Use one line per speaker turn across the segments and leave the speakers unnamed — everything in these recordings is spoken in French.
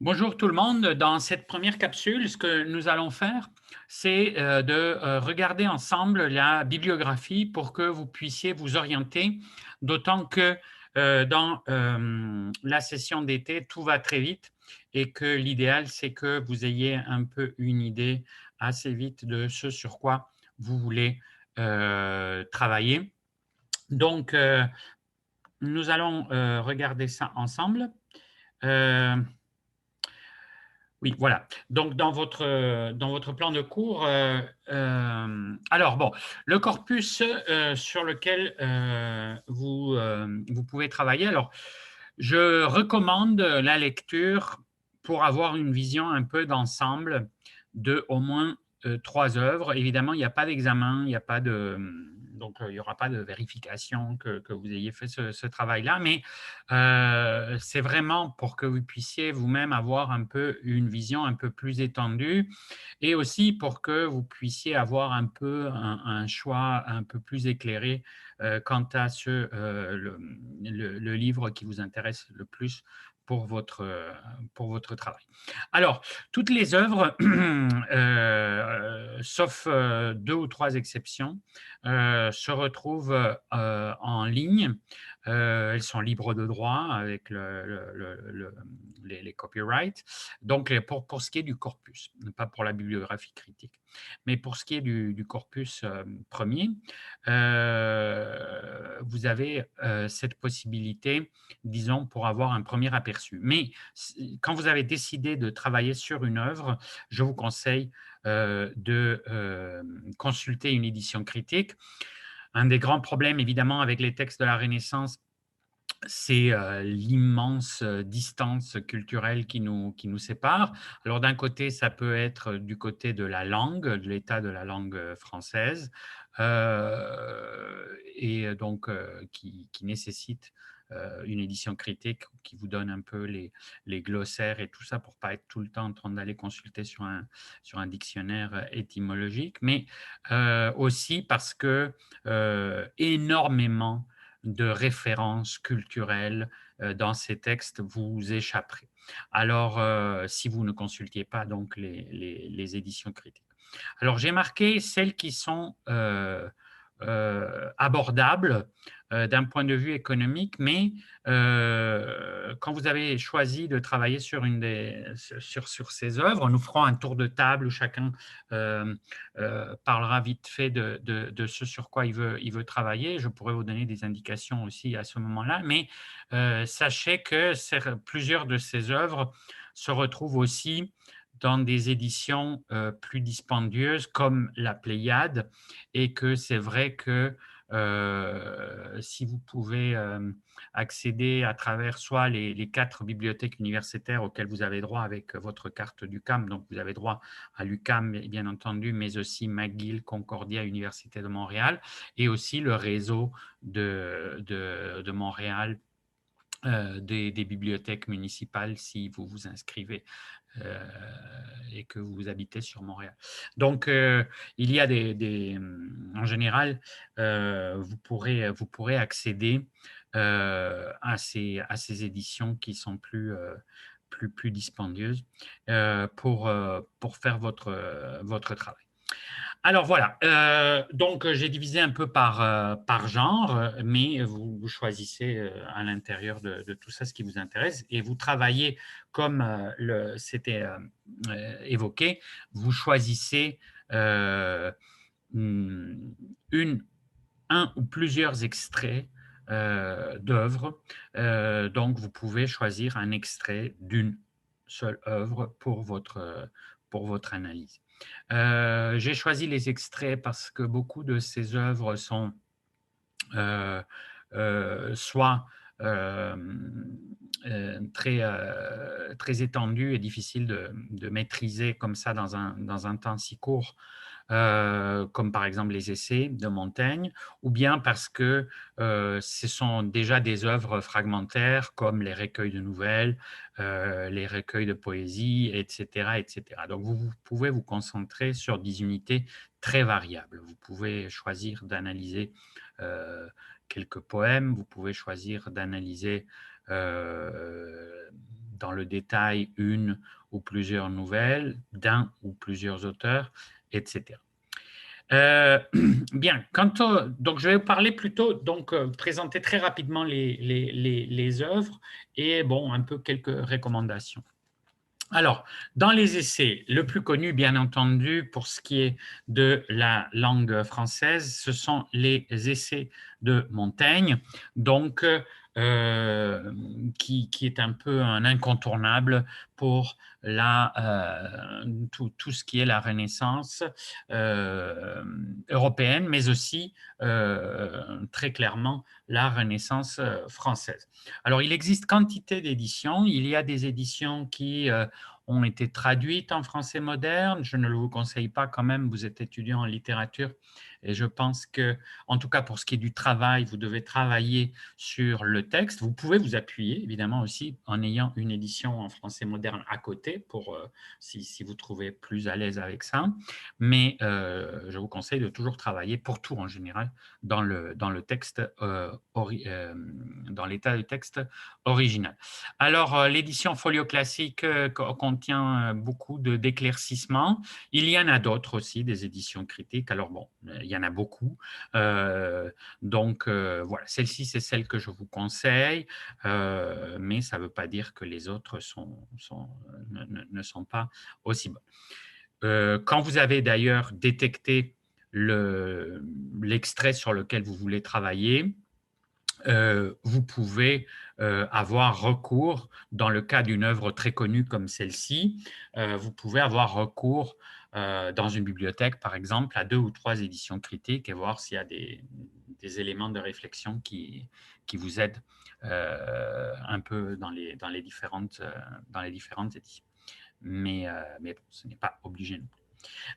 Bonjour tout le monde. Dans cette première capsule, ce que nous allons faire, c'est de regarder ensemble la bibliographie pour que vous puissiez vous orienter, d'autant que dans la session d'été, tout va très vite et que l'idéal, c'est que vous ayez un peu une idée assez vite de ce sur quoi vous voulez travailler. Donc, nous allons regarder ça ensemble. Euh, Oui, voilà. Donc dans votre plan de cours, alors bon, le corpus, sur lequel, vous pouvez travailler. Alors, je recommande la lecture pour avoir une vision un peu d'ensemble de au moins, 3 œuvres. Évidemment, il n'y a pas d'examen, il n'y a pas de, donc, il n'y aura pas de vérification que vous ayez fait ce travail-là, mais c'est vraiment pour que vous puissiez vous-même avoir un peu une vision un peu plus étendue et aussi pour que vous puissiez avoir un peu un choix un peu plus éclairé, quant à le livre qui vous intéresse le plus pour votre travail. Alors, toutes les œuvres, sauf 2 ou 3 exceptions, se retrouvent, en ligne. Elles sont libres de droit avec les copyrights. Donc, pour ce qui est du corpus, pas pour la bibliographie critique. Mais pour ce qui est du corpus premier, vous avez cette possibilité, disons, pour avoir un premier aperçu. Mais quand vous avez décidé de travailler sur une œuvre, je vous conseille de consulter une édition critique. Un des grands problèmes, évidemment, avec les textes de la Renaissance, c'est l'immense distance culturelle qui nous sépare. Alors d'un côté, ça peut être du côté de la langue, de l'état de la langue française, et donc qui nécessite une édition critique qui vous donne un peu les glossaires et tout ça pour pas être tout le temps en train d'aller consulter sur un dictionnaire étymologique, mais aussi parce que énormément de références culturelles dans ces textes vous échapperez. Alors, si vous ne consultiez pas donc les éditions critiques. Alors, j'ai marqué celles qui sont abordables d'un point de vue économique, mais quand vous avez choisi de travailler sur, sur ces œuvres, nous ferons un tour de table où chacun euh, parlera vite fait de ce sur quoi il veut travailler. Je pourrais vous donner des indications aussi à ce moment-là, mais sachez que plusieurs de ces œuvres se retrouvent aussi dans des éditions plus dispendieuses comme la Pléiade, et que c'est vrai que si vous pouvez accéder à travers soit les 4 bibliothèques universitaires auxquelles vous avez droit avec votre carte d'UQAM, donc vous avez droit à l'UQAM bien entendu, mais aussi McGill, Concordia, Université de Montréal, et aussi le réseau de Montréal, des bibliothèques municipales si vous vous inscrivez euh, et que vous habitez sur Montréal. Donc, il y a en général, vous pourrez accéder à ces éditions qui sont plus dispendieuses pour faire votre travail. Alors voilà, donc j'ai divisé un peu par genre, mais vous choisissez à l'intérieur de tout ça ce qui vous intéresse et vous travaillez comme c'était évoqué, vous choisissez euh, hmm, une, un ou plusieurs extraits d'œuvres. Donc vous pouvez choisir un extrait d'une seule œuvre pour votre analyse. J'ai choisi les extraits parce que beaucoup de ces œuvres sont euh, soit euh, très étendues et difficiles de maîtriser comme ça dans un temps si court, comme par exemple les essais de Montaigne, ou bien parce que ce sont déjà des œuvres fragmentaires comme les recueils de nouvelles, les recueils de poésie, etc., etc. Donc vous pouvez vous concentrer sur des unités très variables. Vous pouvez choisir d'analyser euh, quelques poèmes, vous pouvez choisir d'analyser dans le détail une ou plusieurs nouvelles d'un ou plusieurs auteurs, etc. Bien, donc je vais vous parler plutôt, donc présenter très rapidement les œuvres et bon, un peu quelques recommandations. Alors, dans les essais, le plus connu, bien entendu, pour ce qui est de la langue française, ce sont les essais de Montaigne, donc qui est un peu un incontournable pour tout ce qui est la Renaissance européenne, mais aussi très clairement la Renaissance française. Alors, il existe quantité d'éditions. Il y a des éditions qui ont été traduites en français moderne. Je ne le vous conseille pas quand même, vous êtes étudiant en littérature et je pense que, en tout cas pour ce qui est du travail, vous devez travailler sur le texte. Vous pouvez vous appuyer évidemment aussi en ayant une édition en français moderne à côté pour si vous trouvez plus à l'aise avec ça. Mais je vous conseille de toujours travailler pour tout en général dans le texte, dans l'état du texte original. Alors, l'édition Folio Classique contient beaucoup d'éclaircissements. Il y en a d'autres aussi, des éditions critiques. Alors bon, il y en a beaucoup. Donc, voilà, celle-ci, c'est celle que je vous conseille, mais ça ne veut pas dire que les autres ne sont pas aussi bonnes. Quand vous avez d'ailleurs détecté l'extrait sur lequel vous voulez travailler, vous pouvez avoir recours, dans le cas d'une œuvre très connue comme celle-ci, vous pouvez avoir recours dans une bibliothèque, par exemple, à 2 ou 3 éditions critiques et voir s'il y a des éléments de réflexion qui vous aident un peu dans les différentes éditions. Mais bon, ce n'est pas obligé non plus.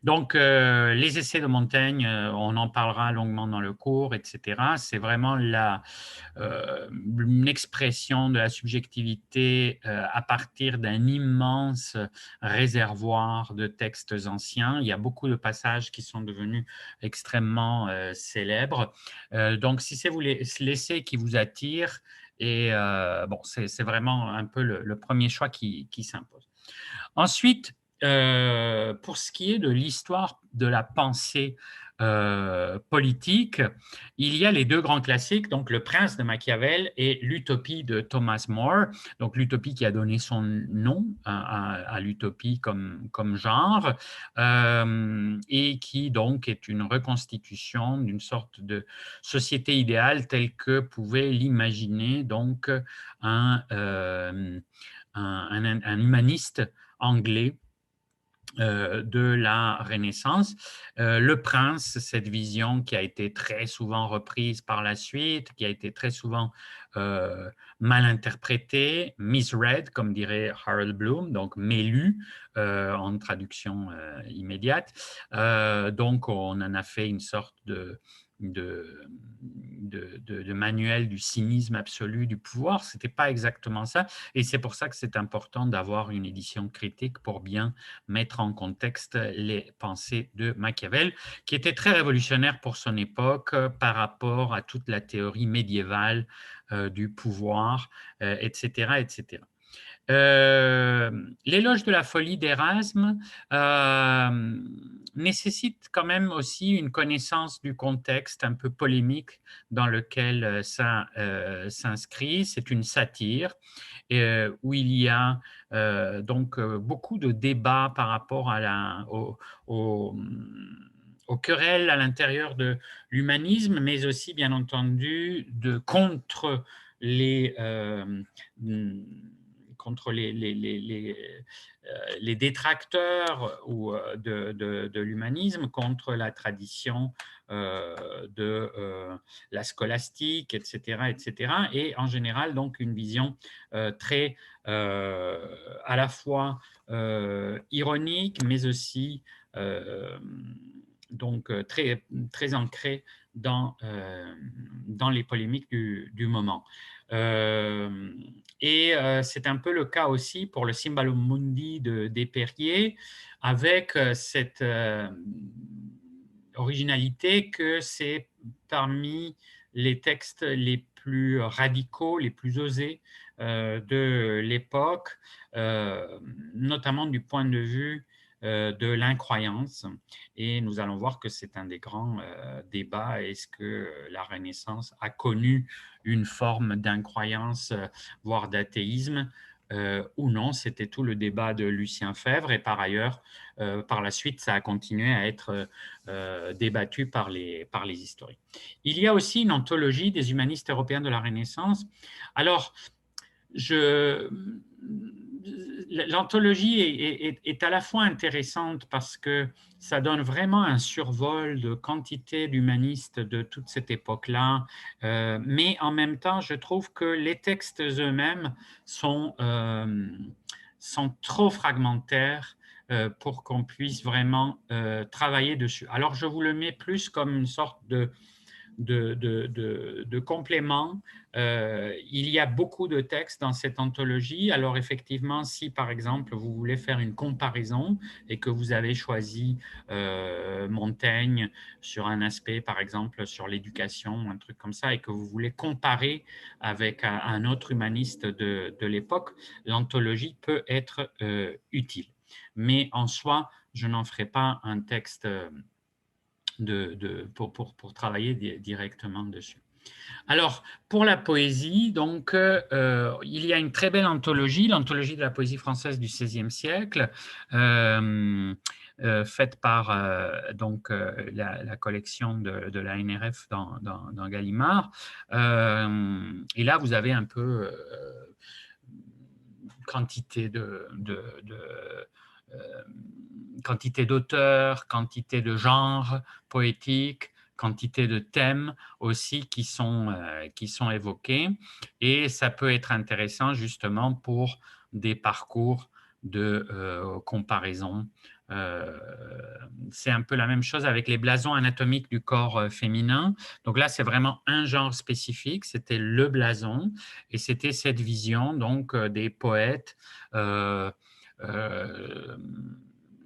Donc, les essais de Montaigne, on en parlera longuement dans le cours, etc. C'est vraiment une expression de la subjectivité à partir d'un immense réservoir de textes anciens. Il y a beaucoup de passages qui sont devenus extrêmement célèbres. Donc, si c'est l'essai qui vous attire, et bon, c'est vraiment un peu le premier choix qui s'impose. Ensuite, pour ce qui est de l'histoire de la pensée politique, il y a les 2 grands classiques, donc Le Prince de Machiavel et l'Utopie de Thomas More. Donc l'Utopie qui a donné son nom à l'utopie comme genre et qui donc est une reconstitution d'une sorte de société idéale telle que pouvait l'imaginer donc un humaniste anglais de la Renaissance. Le Prince, cette vision qui a été très souvent reprise par la suite, qui a été très souvent mal interprétée, misread, comme dirait Harold Bloom, donc mélu en traduction immédiate. Donc, on en a fait une sorte de manuel du cynisme absolu du pouvoir. Ce n'était pas exactement ça. Et c'est pour ça que c'est important d'avoir une édition critique pour bien mettre en contexte les pensées de Machiavel, qui était très révolutionnaire pour son époque par rapport à toute la théorie médiévale du pouvoir, etc., etc. L'éloge de la folie d'Erasme nécessite quand même aussi une connaissance du contexte un peu polémique dans lequel ça s'inscrit. C'est une satire où il y a donc beaucoup de débats par rapport aux querelles à l'intérieur de l'humanisme, mais aussi, bien entendu, contre les détracteurs de l'humanisme, contre la tradition de la scolastique, etc., etc. Et en général, donc, une vision très à la fois ironique, mais aussi donc très, très ancrée dans les polémiques du moment. Et c'est un peu le cas aussi pour le Cymbalum Mundi de Despériers, avec cette originalité que c'est parmi les textes les plus radicaux, les plus osés de l'époque, notamment du point de vue de l'incroyance. Et nous allons voir que c'est un des grands débats. Est-ce que la Renaissance a connu une forme d'incroyance, voire d'athéisme ou non? C'était tout le débat de Lucien Febvre. Et par ailleurs, par la suite, ça a continué à être débattu par les historiens. Il y a aussi une anthologie des humanistes européens de la Renaissance. Alors, l'anthologie est à la fois intéressante parce que ça donne vraiment un survol de quantité d'humanistes de toute cette époque-là, mais en même temps, je trouve que les textes eux-mêmes sont trop fragmentaires pour qu'on puisse vraiment travailler dessus. Alors, je vous le mets plus comme une sorte de complément. Il y a beaucoup de textes dans cette anthologie. Alors effectivement, si par exemple vous voulez faire une comparaison et que vous avez choisi Montaigne sur un aspect, par exemple sur l'éducation, un truc comme ça, et que vous voulez comparer avec un autre humaniste de l'époque, l'anthologie peut être utile. Mais en soi, je n'en ferai pas un texte pour travailler directement dessus. Alors, pour la poésie, donc, il y a une très belle anthologie, l'anthologie de la poésie française du XVIe siècle, faite par donc, la collection de la NRF dans Gallimard. Et là, vous avez un peu quantité quantité d'auteurs, quantité de genres poétiques, quantité de thèmes aussi qui sont évoqués. Et ça peut être intéressant justement pour des parcours de comparaison. C'est un peu la même chose avec les blasons anatomiques du corps féminin. Donc là, c'est vraiment un genre spécifique, c'était le blason, et c'était cette vision donc des poètes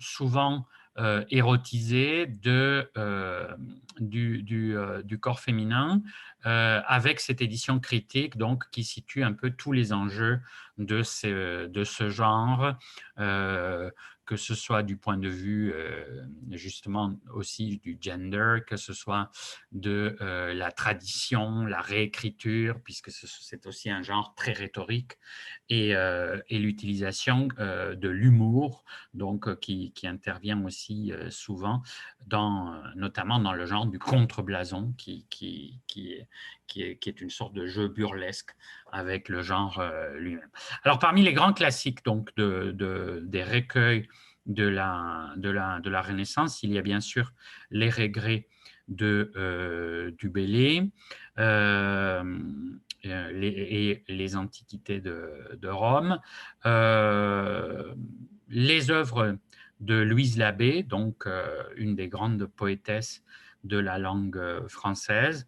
souvent érotisé du corps féminin, avec cette édition critique donc, qui situe un peu tous les enjeux de ce genre, que ce soit du point de vue justement aussi du gender, que ce soit de la tradition, la réécriture, puisque c'est aussi un genre très rhétorique, et l'utilisation de l'humour, donc qui intervient aussi souvent, notamment dans le genre du contre-blason, qui est une sorte de jeu burlesque avec le genre lui-même. Alors, parmi les grands classiques donc, des recueils de la Renaissance, il y a bien sûr les regrets du Bellay, et les antiquités de Rome, les œuvres de Louise Labbé, donc une des grandes poétesses de la langue française,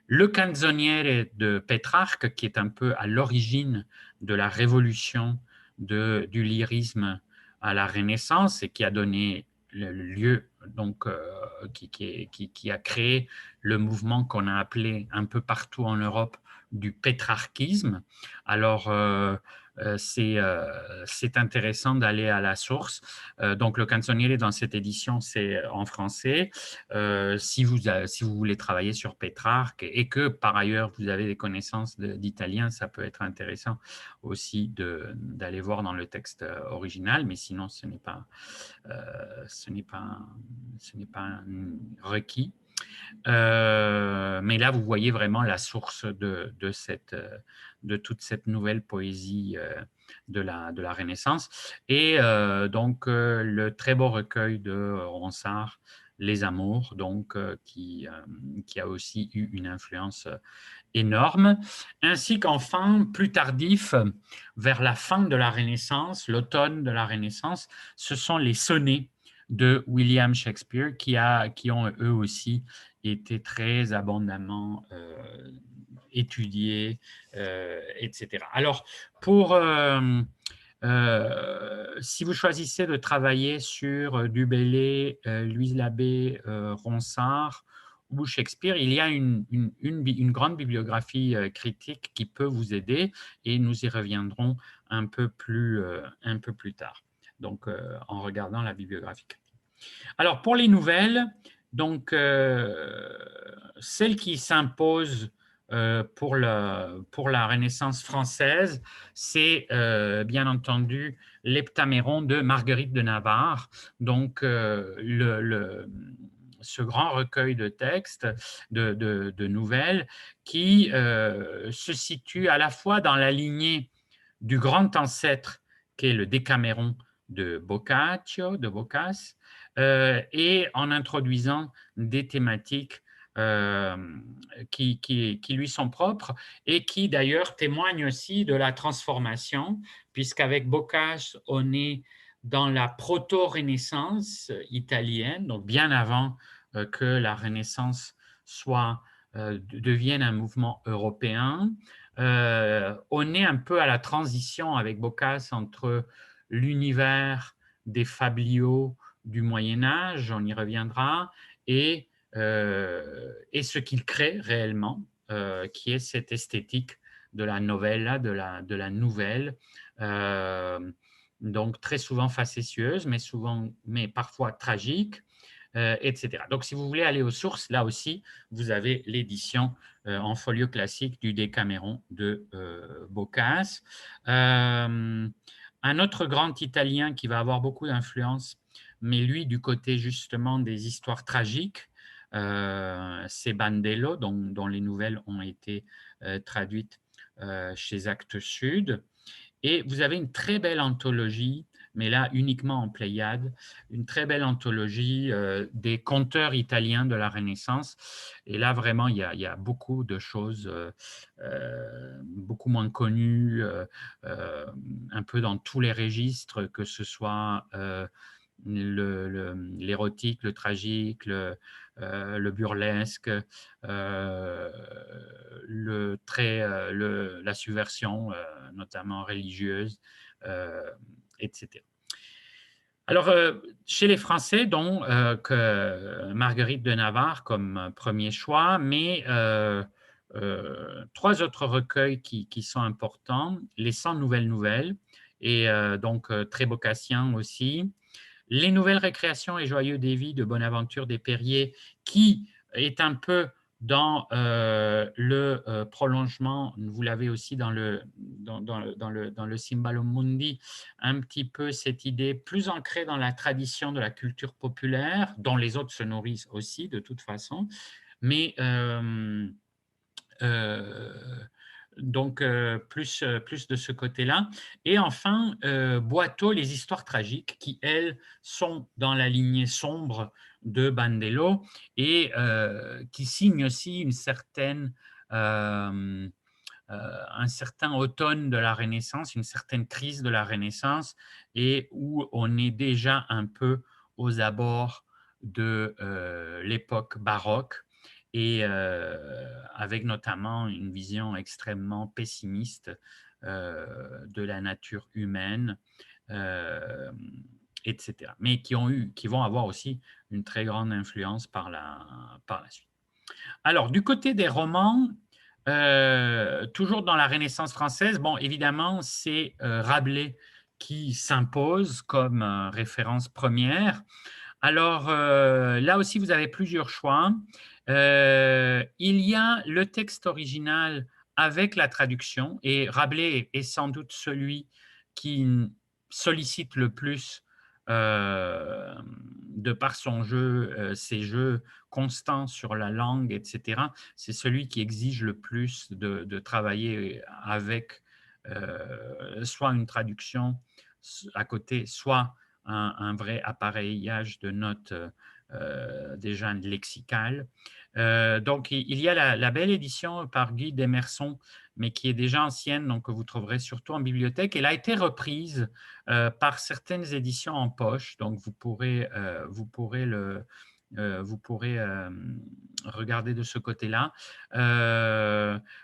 le Canzoniere de Pétrarque, qui est un peu à l'origine de la révolution du lyrisme à la Renaissance et qui a donné le lieu, donc, qui a créé le mouvement qu'on a appelé un peu partout en Europe du pétrarchisme. Alors, c'est intéressant d'aller à la source. Donc, le Canzoniere, dans cette édition, c'est en français. Si vous voulez travailler sur Pétrarque et que, par ailleurs, vous avez des connaissances d'italien, ça peut être intéressant aussi d'aller voir dans le texte original, mais sinon, ce n'est pas requis. Mais là, vous voyez vraiment la source de toute cette nouvelle poésie de la Renaissance. Et donc, le très beau recueil de Ronsard, Les Amours, donc, qui a aussi eu une influence énorme, ainsi qu'enfin, plus tardif, vers la fin de la Renaissance, l'automne de la Renaissance, ce sont les sonnets de William Shakespeare qui ont eux aussi été très abondamment étudiés, etc. Alors, si vous choisissez de travailler sur du Bellay, Louise Labbé, Ronsard, ou Shakespeare, il y a une grande bibliographie critique qui peut vous aider et nous y reviendrons un peu plus tard, donc en regardant la bibliographie critique. Alors, pour les nouvelles, donc, celle qui s'impose pour la Renaissance française, c'est bien entendu l'Heptaméron de Marguerite de Navarre. Donc, ce grand recueil de textes, de nouvelles, qui se situe à la fois dans la lignée du grand ancêtre qu'est le Décaméron de Boccaccio, de Boccace, et en introduisant des thématiques euh, qui lui sont propres et qui d'ailleurs témoignent aussi de la transformation, puisqu'avec Boccace, on est dans la proto-Renaissance italienne, donc bien avant que la Renaissance devienne un mouvement européen. On est un peu à la transition avec Boccace entre l'univers des fabliaux du Moyen-Âge, on y reviendra, et ce qu'il crée réellement, qui est cette esthétique de la novella, de la nouvelle, donc très souvent facétieuse, mais parfois tragique, etc. Donc, si vous voulez aller aux sources, là aussi, vous avez l'édition en folio classique du Décaméron de Boccace. Un autre grand Italien qui va avoir beaucoup d'influence, mais lui du côté justement des histoires tragiques, c'est Bandello, dont les nouvelles ont été traduites chez Actes Sud. Et vous avez une très belle anthologie, mais là uniquement en Pléiade, une très belle anthologie des conteurs italiens de la Renaissance. Et là, vraiment, il y a beaucoup de choses beaucoup moins connues, un peu dans tous les registres, que ce soit l'érotique, le tragique, le burlesque, la subversion, notamment religieuse, etc. Alors, chez les Français, dont que Marguerite de Navarre comme premier choix, mais trois autres recueils qui sont importants, les 100 nouvelles nouvelles, et donc très bocassien aussi, les nouvelles récréations et joyeux des vies de Bonaventure des Perriers, qui est un peu dans le prolongement, vous l'avez aussi dans le Cymbalum Mundi, un petit peu cette idée plus ancrée dans la tradition de la culture populaire, dont les autres se nourrissent aussi de toute façon, mais donc plus de ce côté-là. Et enfin, Boileau, les histoires tragiques, qui, elles, sont dans la lignée sombre de Bandello et qui signent aussi un certain automne de la Renaissance, une certaine crise de la Renaissance, et où on est déjà un peu aux abords de l'époque baroque, et avec notamment une vision extrêmement pessimiste de la nature humaine, euh, etc. Mais qui vont avoir aussi une très grande influence par la suite. Alors, du côté des romans, toujours dans la Renaissance française, bon, évidemment, c'est Rabelais qui s'impose comme référence première. Alors, là aussi, vous avez plusieurs choix. Il y a le texte original avec la traduction, et Rabelais est sans doute celui qui sollicite le plus, de par ses jeux constants sur la langue, etc. C'est celui qui exige le plus de travailler avec soit une traduction à côté, soit un vrai appareillage de notes déjà lexicales. Donc, il y a la belle édition par Guy d'Emerson, mais qui est déjà ancienne, donc que vous trouverez surtout en bibliothèque. Elle a été reprise par certaines éditions en poche, donc vous pourrez regarder de ce côté-là.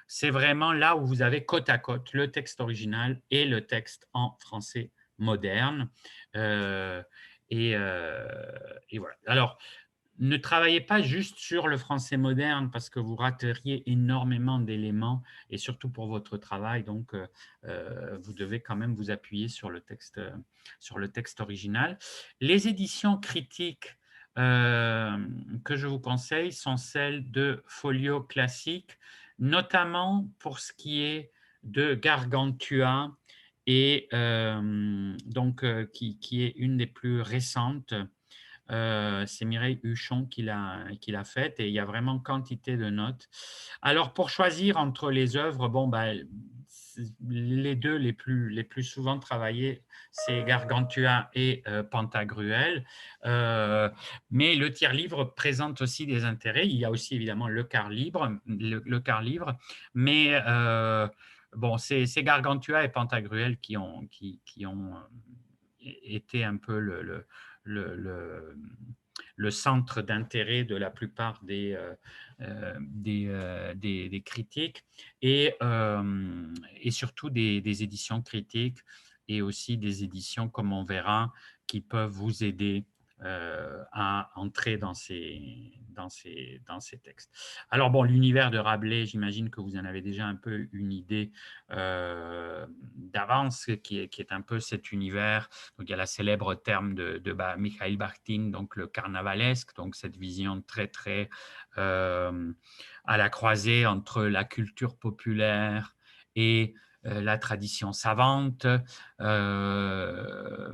C'est vraiment là où vous avez côte à côte le texte original et le texte en français moderne. Euh, et voilà. Alors, ne travaillez pas juste sur le français moderne parce que vous rateriez énormément d'éléments et surtout pour votre travail, donc vous devez quand même vous appuyer sur le texte original. Les éditions critiques que je vous conseille sont celles de Folio Classique, notamment pour ce qui est de Gargantua et donc qui est une des plus récentes. C'est Mireille Huchon qui l'a faite et il y a vraiment quantité de notes. Alors pour choisir entre les œuvres, bon, ben, les deux les plus souvent travaillées, c'est Gargantua et Pantagruel. Mais le tiers-livre présente aussi des intérêts. Il y a aussi évidemment le quart-livre, mais bon, c'est Gargantua et Pantagruel qui ont été un peu le centre d'intérêt de la plupart des critiques et surtout des éditions critiques et aussi des éditions, comme on verra, qui peuvent vous aider à entrer dans ces textes. Alors bon, l'univers de Rabelais, j'imagine que vous en avez déjà un peu une idée d'avance, qui est un peu cet univers. Donc, il y a la célèbre terme de Mikhail Bakhtin, donc le carnavalesque, donc cette vision très, très à la croisée entre la culture populaire et la tradition savante, le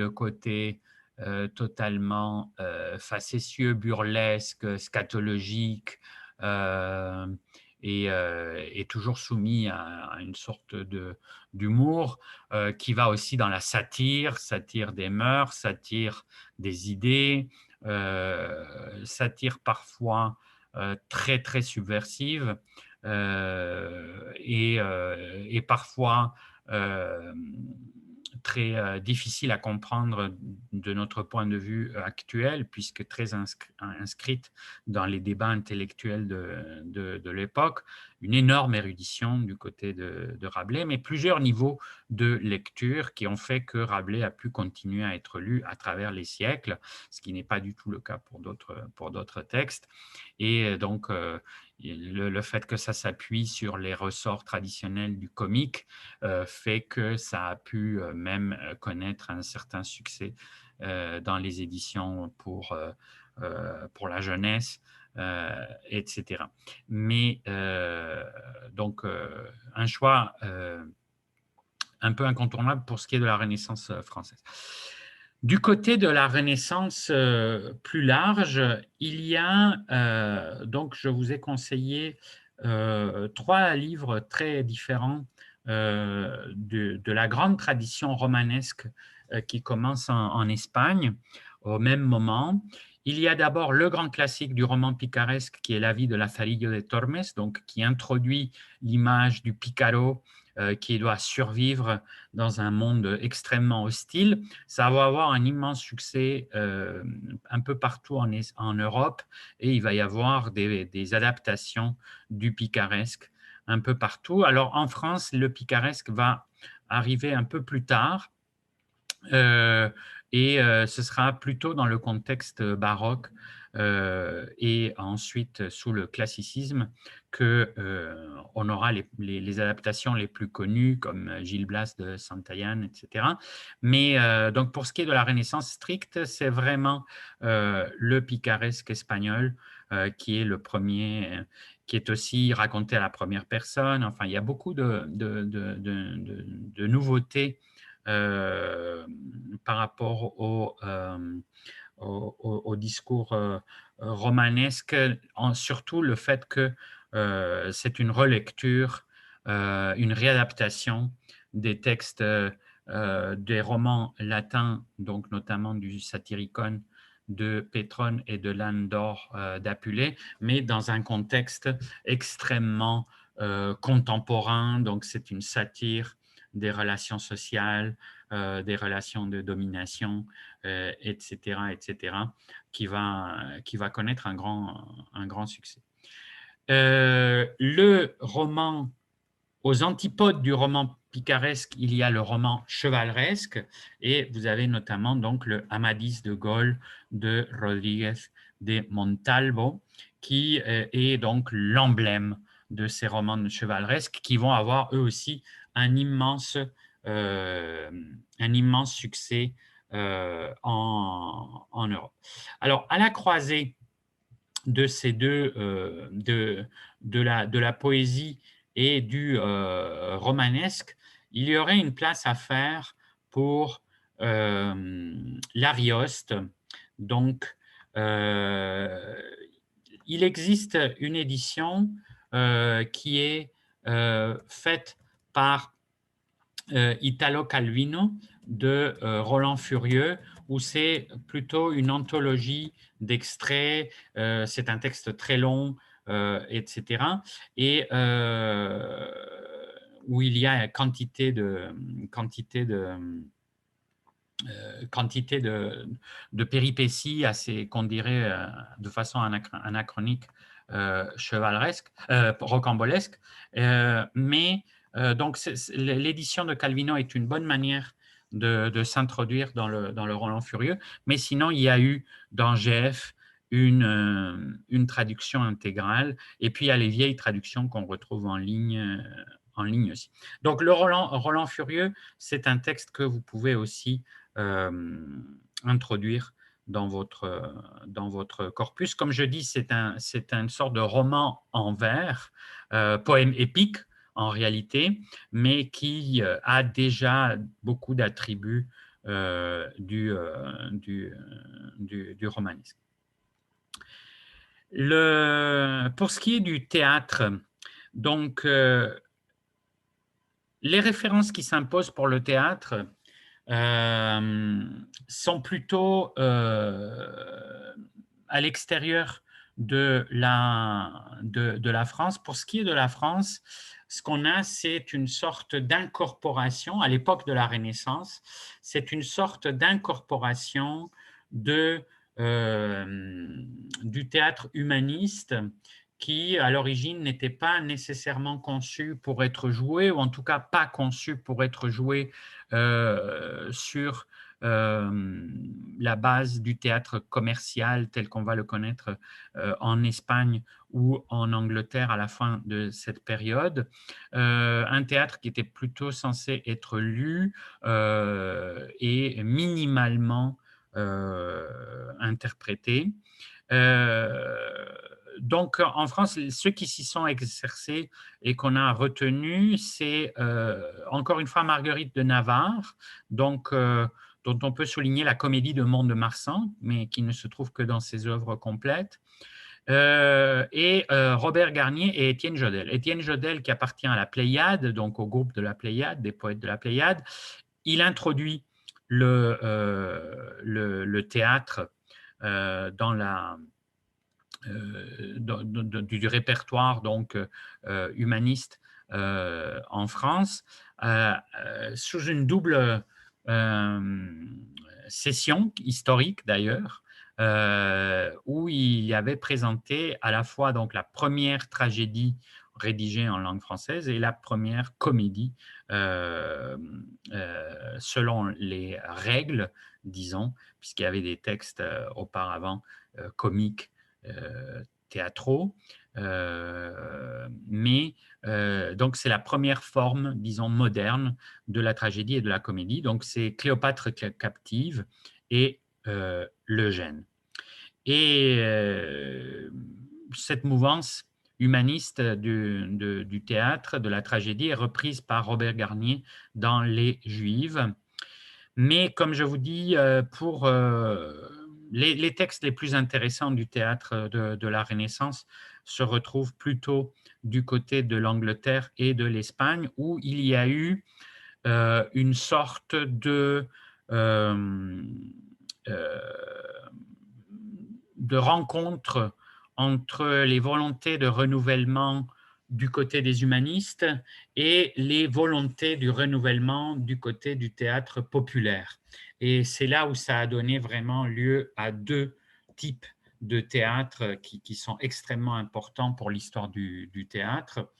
côté totalement facétieux, burlesque, scatologique, euh, et toujours soumis à une sorte d'humour qui va aussi dans la satire des mœurs, satire des idées, satire parfois très, très subversive et parfois très difficile à comprendre de notre point de vue actuel, puisque très inscrite dans les débats intellectuels de l'époque, une énorme érudition du côté de Rabelais, mais plusieurs niveaux de lecture qui ont fait que Rabelais a pu continuer à être lu à travers les siècles, ce qui n'est pas du tout le cas pour d'autres textes. Et donc, le fait que ça s'appuie sur les ressorts traditionnels du comique fait que ça a pu même connaître un certain succès dans les éditions pour la jeunesse, etc. Mais donc, un choix un peu incontournable pour ce qui est de la Renaissance française. Du côté de la Renaissance plus large, il y a, donc je vous ai conseillé 3 livres très différents de la grande tradition romanesque qui commence en Espagne au même moment. Il y a d'abord le grand classique du roman picaresque qui est La vie de Lazarillo de Tormes, donc qui introduit l'image du picaro qui doit survivre dans un monde extrêmement hostile. Ça va avoir un immense succès un peu partout en Europe et il va y avoir des adaptations du picaresque un peu partout. Alors en France, le picaresque va arriver un peu plus tard et ce sera plutôt dans le contexte baroque et ensuite sous le classicisme qu'on aura les adaptations les plus connues comme Gil Blas de Santillane, etc. Mais donc pour ce qui est de la Renaissance stricte, c'est vraiment le picaresque espagnol qui est le premier, qui est aussi raconté à la première personne. Enfin, il y a beaucoup de nouveautés par rapport au discours romanesque, surtout le fait que c'est une relecture, une réadaptation des textes des romans latins, donc notamment du Satyricon de Pétrone et de l'Âne d'Or d'Apulée, mais dans un contexte extrêmement contemporain. Donc c'est une satire des relations sociales, des relations de domination, etc., qui va connaître un grand succès. Le roman, aux antipodes du roman picaresque, il y a le roman chevaleresque et vous avez notamment donc le Amadís de Gaule de Rodríguez de Montalvo qui est donc l'emblème de ces romans chevaleresques qui vont avoir eux aussi un immense, succès en Europe. Alors, à la croisée de ces deux, de la poésie et du romanesque, il y aurait une place à faire pour l'Arioste. Donc, il existe une édition qui est faite par Italo Calvino de Roland Furieux, où c'est plutôt une anthologie d'extraits, c'est un texte très long, etc. Et où il y a quantité de péripéties assez, qu'on dirait de façon anachronique, chevaleresque, rocambolesque. Mais donc, l'édition de Calvino est une bonne manière de s'introduire dans le Roland Furieux. Mais sinon, il y a eu dans GF une traduction intégrale. Et puis, il y a les vieilles traductions qu'on retrouve en ligne aussi. Donc, le Roland Furieux, c'est un texte que vous pouvez aussi introduire dans votre corpus. Comme je dis, c'est une sorte de roman en vers, poème épique en réalité, mais qui a déjà beaucoup d'attributs du romanisme. Pour ce qui est du théâtre, donc les références qui s'imposent pour le théâtre sont plutôt à l'extérieur de la France. Pour ce qui est de la France, ce qu'on a, c'est une sorte d'incorporation, à l'époque de la Renaissance, c'est une sorte d'incorporation du théâtre humaniste qui, à l'origine, n'était pas nécessairement conçu pour être joué, ou en tout cas pas conçu pour être joué sur la base du théâtre commercial tel qu'on va le connaître en Espagne ou en Angleterre à la fin de cette période. Un théâtre qui était plutôt censé être lu et minimalement interprété. Donc, en France, ceux qui s'y sont exercés et qu'on a retenus, c'est encore une fois Marguerite de Navarre, donc, dont on peut souligner la comédie de Mont-de-Marsan, mais qui ne se trouve que dans ses œuvres complètes, et Robert Garnier et Étienne Jodelle. Étienne Jodelle, qui appartient à la Pléiade, donc au groupe de la Pléiade, des poètes de la Pléiade, il introduit le théâtre dans du répertoire donc, humaniste en France, sous une double session historique d'ailleurs, où il avait présenté à la fois donc, la première tragédie rédigée en langue française et la première comédie selon les règles, disons, puisqu'il y avait des textes auparavant comiques, théâtraux, mais donc c'est la première forme, disons, moderne de la tragédie et de la comédie. Donc c'est Cléopâtre captive et l'Eugène. Et cette mouvance humaniste du théâtre, de la tragédie, est reprise par Robert Garnier dans Les Juives. Mais comme je vous dis, pour les textes les plus intéressants du théâtre de la Renaissance se retrouvent plutôt du côté de l'Angleterre et de l'Espagne, où il y a eu une sorte euh, de rencontre entre les volontés de renouvellement du côté des humanistes et les volontés du renouvellement du côté du théâtre populaire. Et c'est là où ça a donné vraiment lieu à deux types de théâtre qui sont extrêmement importants pour l'histoire du théâtre.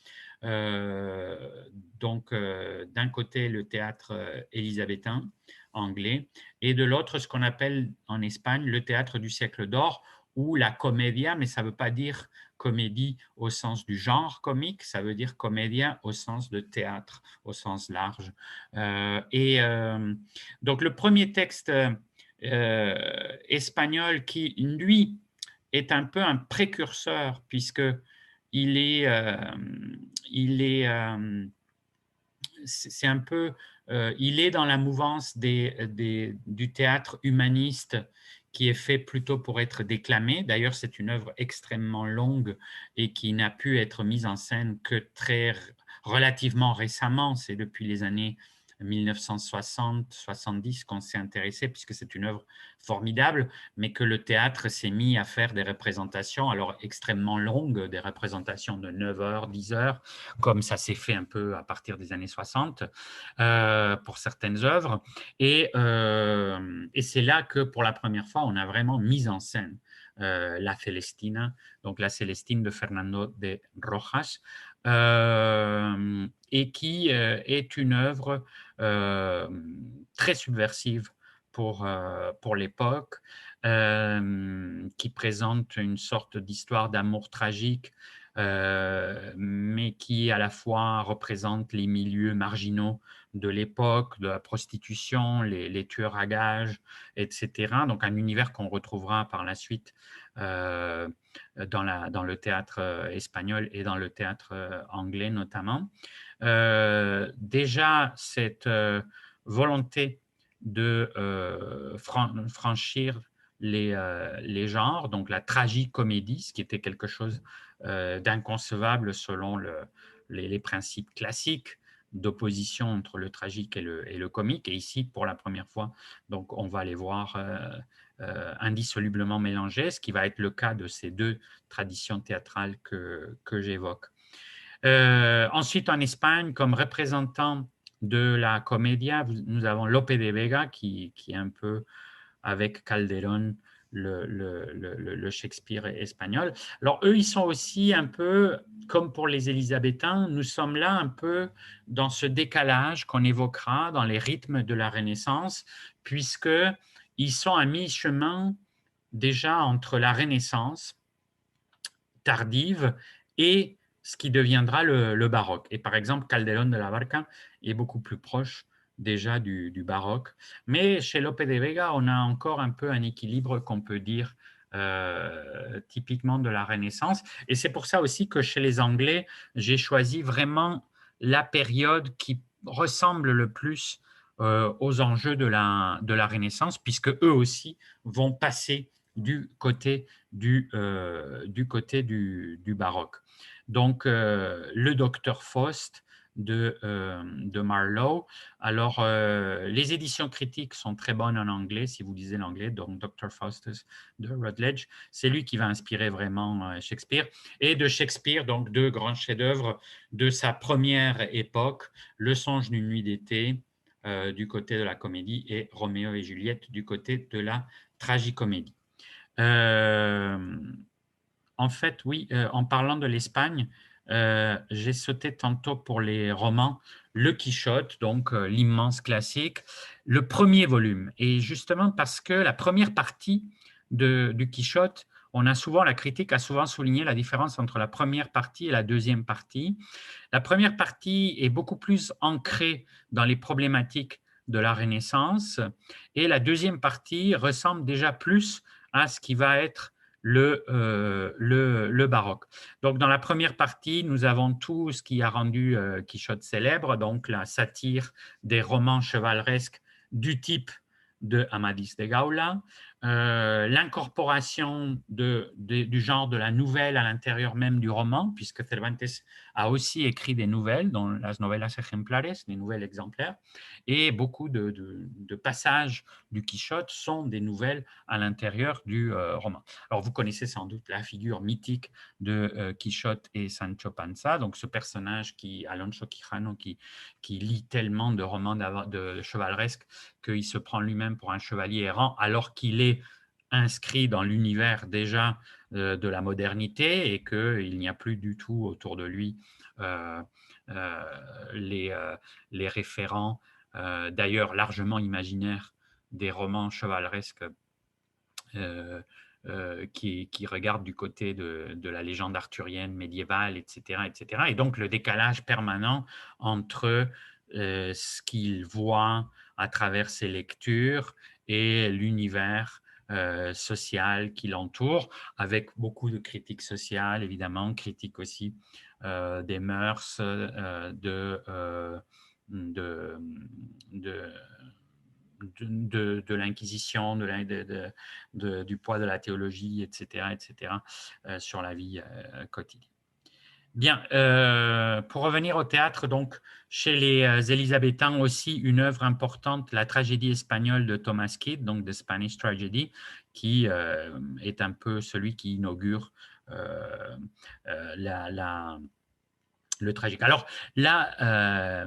Euh, donc, d'un côté, le théâtre élisabétain anglais, et de l'autre, ce qu'on appelle en Espagne le théâtre du siècle d'or, ou la comédia, mais ça ne veut pas dire comédie au sens du genre comique, ça veut dire comédia au sens de théâtre, au sens large. Donc, le premier texte espagnol qui, lui, est un peu un précurseur, puisque il est, c'est un peu, il est dans la mouvance du théâtre humaniste qui est fait plutôt pour être déclamé. D'ailleurs, c'est une œuvre extrêmement longue et qui n'a pu être mise en scène que relativement récemment. C'est depuis les années 1960-70 qu'on s'est intéressé, puisque c'est une œuvre formidable, mais que le théâtre s'est mis à faire des représentations, alors extrêmement longues, des représentations de 9 heures, 10 heures, comme ça s'est fait un peu à partir des années 60 pour certaines œuvres. Et c'est là que, pour la première fois, on a vraiment mis en scène la Celestina, donc la Célestine de Fernando de Rojas, et qui est une œuvre très subversive pour l'époque, qui présente une sorte d'histoire d'amour tragique, mais qui à la fois représente les milieux marginaux de l'époque, de la prostitution, les tueurs à gages, etc. Donc un univers qu'on retrouvera par la suite dans le théâtre espagnol et dans le théâtre anglais notamment. Déjà, cette volonté de franchir les genres, donc la tragicomédie, ce qui était quelque chose d'inconcevable selon les principes classiques d'opposition entre le tragique et le comique. Et ici, pour la première fois, donc on va les voir indissolublement mélangés, ce qui va être le cas de ces deux traditions théâtrales que j'évoque. Ensuite, en Espagne, comme représentant de la comédia, nous avons Lope de Vega, qui est un peu avec Calderón, le Shakespeare espagnol. Alors, eux, ils sont aussi un peu, comme pour les Élisabétains, nous sommes là un peu dans ce décalage qu'on évoquera dans les rythmes de la Renaissance, puisqu'ils sont à mi-chemin déjà entre la Renaissance tardive et ce qui deviendra le baroque. Et par exemple, Calderón de la Barca est beaucoup plus proche déjà du baroque. Mais chez Lope de Vega, on a encore un peu un équilibre qu'on peut dire typiquement de la Renaissance. Et c'est pour ça aussi que chez les Anglais, j'ai choisi vraiment la période qui ressemble le plus aux enjeux de la Renaissance, puisque eux aussi vont passer du côté du baroque. Donc, le docteur Faust de Marlowe. Alors, les éditions critiques sont très bonnes en anglais, si vous lisez l'anglais, donc Dr. Faustus de Routledge. C'est lui qui va inspirer vraiment Shakespeare. Et de Shakespeare, donc deux grands chefs-d'œuvre de sa première époque, Le songe d'une nuit d'été du côté de la comédie et Roméo et Juliette du côté de la tragicomédie. Euh, En fait, oui, en parlant de l'Espagne, j'ai sauté tantôt pour les romans Le Quichotte, donc l'immense classique, le premier volume. Et justement parce que la première partie du Quichotte, la critique a souvent souligné la différence entre la première partie et la deuxième partie. La première partie est beaucoup plus ancrée dans les problématiques de la Renaissance et la deuxième partie ressemble déjà plus à ce qui va être le baroque. Donc, dans la première partie, nous avons tout ce qui a rendu Quichotte célèbre, donc la satire des romans chevaleresques du type de Amadís de Gaula, l'incorporation du genre de la nouvelle à l'intérieur même du roman, puisque Cervantes a aussi écrit des nouvelles, dont las novelas ejemplares, des nouvelles exemplaires, et beaucoup de passages du Quichotte sont des nouvelles à l'intérieur du roman. Alors, vous connaissez sans doute la figure mythique de Quichotte et Sancho Panza, donc ce personnage Alonso Quijano, qui lit tellement de romans de chevaleresques qu'il se prend lui-même pour un chevalier errant, alors qu'il est inscrit dans l'univers déjà de la modernité et qu'il n'y a plus du tout autour de lui euh, euh, les, euh, les référents, d'ailleurs largement imaginaires, des romans chevaleresques euh, qui regardent du côté de la légende arthurienne médiévale, etc., etc. Et donc le décalage permanent entre ce qu'il voit à travers ses lectures et l'univers social qui l'entoure, avec beaucoup de critiques sociales, évidemment, critiques aussi des mœurs, de, de, de l'Inquisition, du poids de la théologie, etc., etc., sur la vie quotidienne. Bien, pour revenir au théâtre, donc chez les Élisabétains aussi une œuvre importante, la tragédie espagnole de Thomas Kyd, donc The Spanish Tragedy, qui est un peu celui qui inaugure le tragique. Alors là,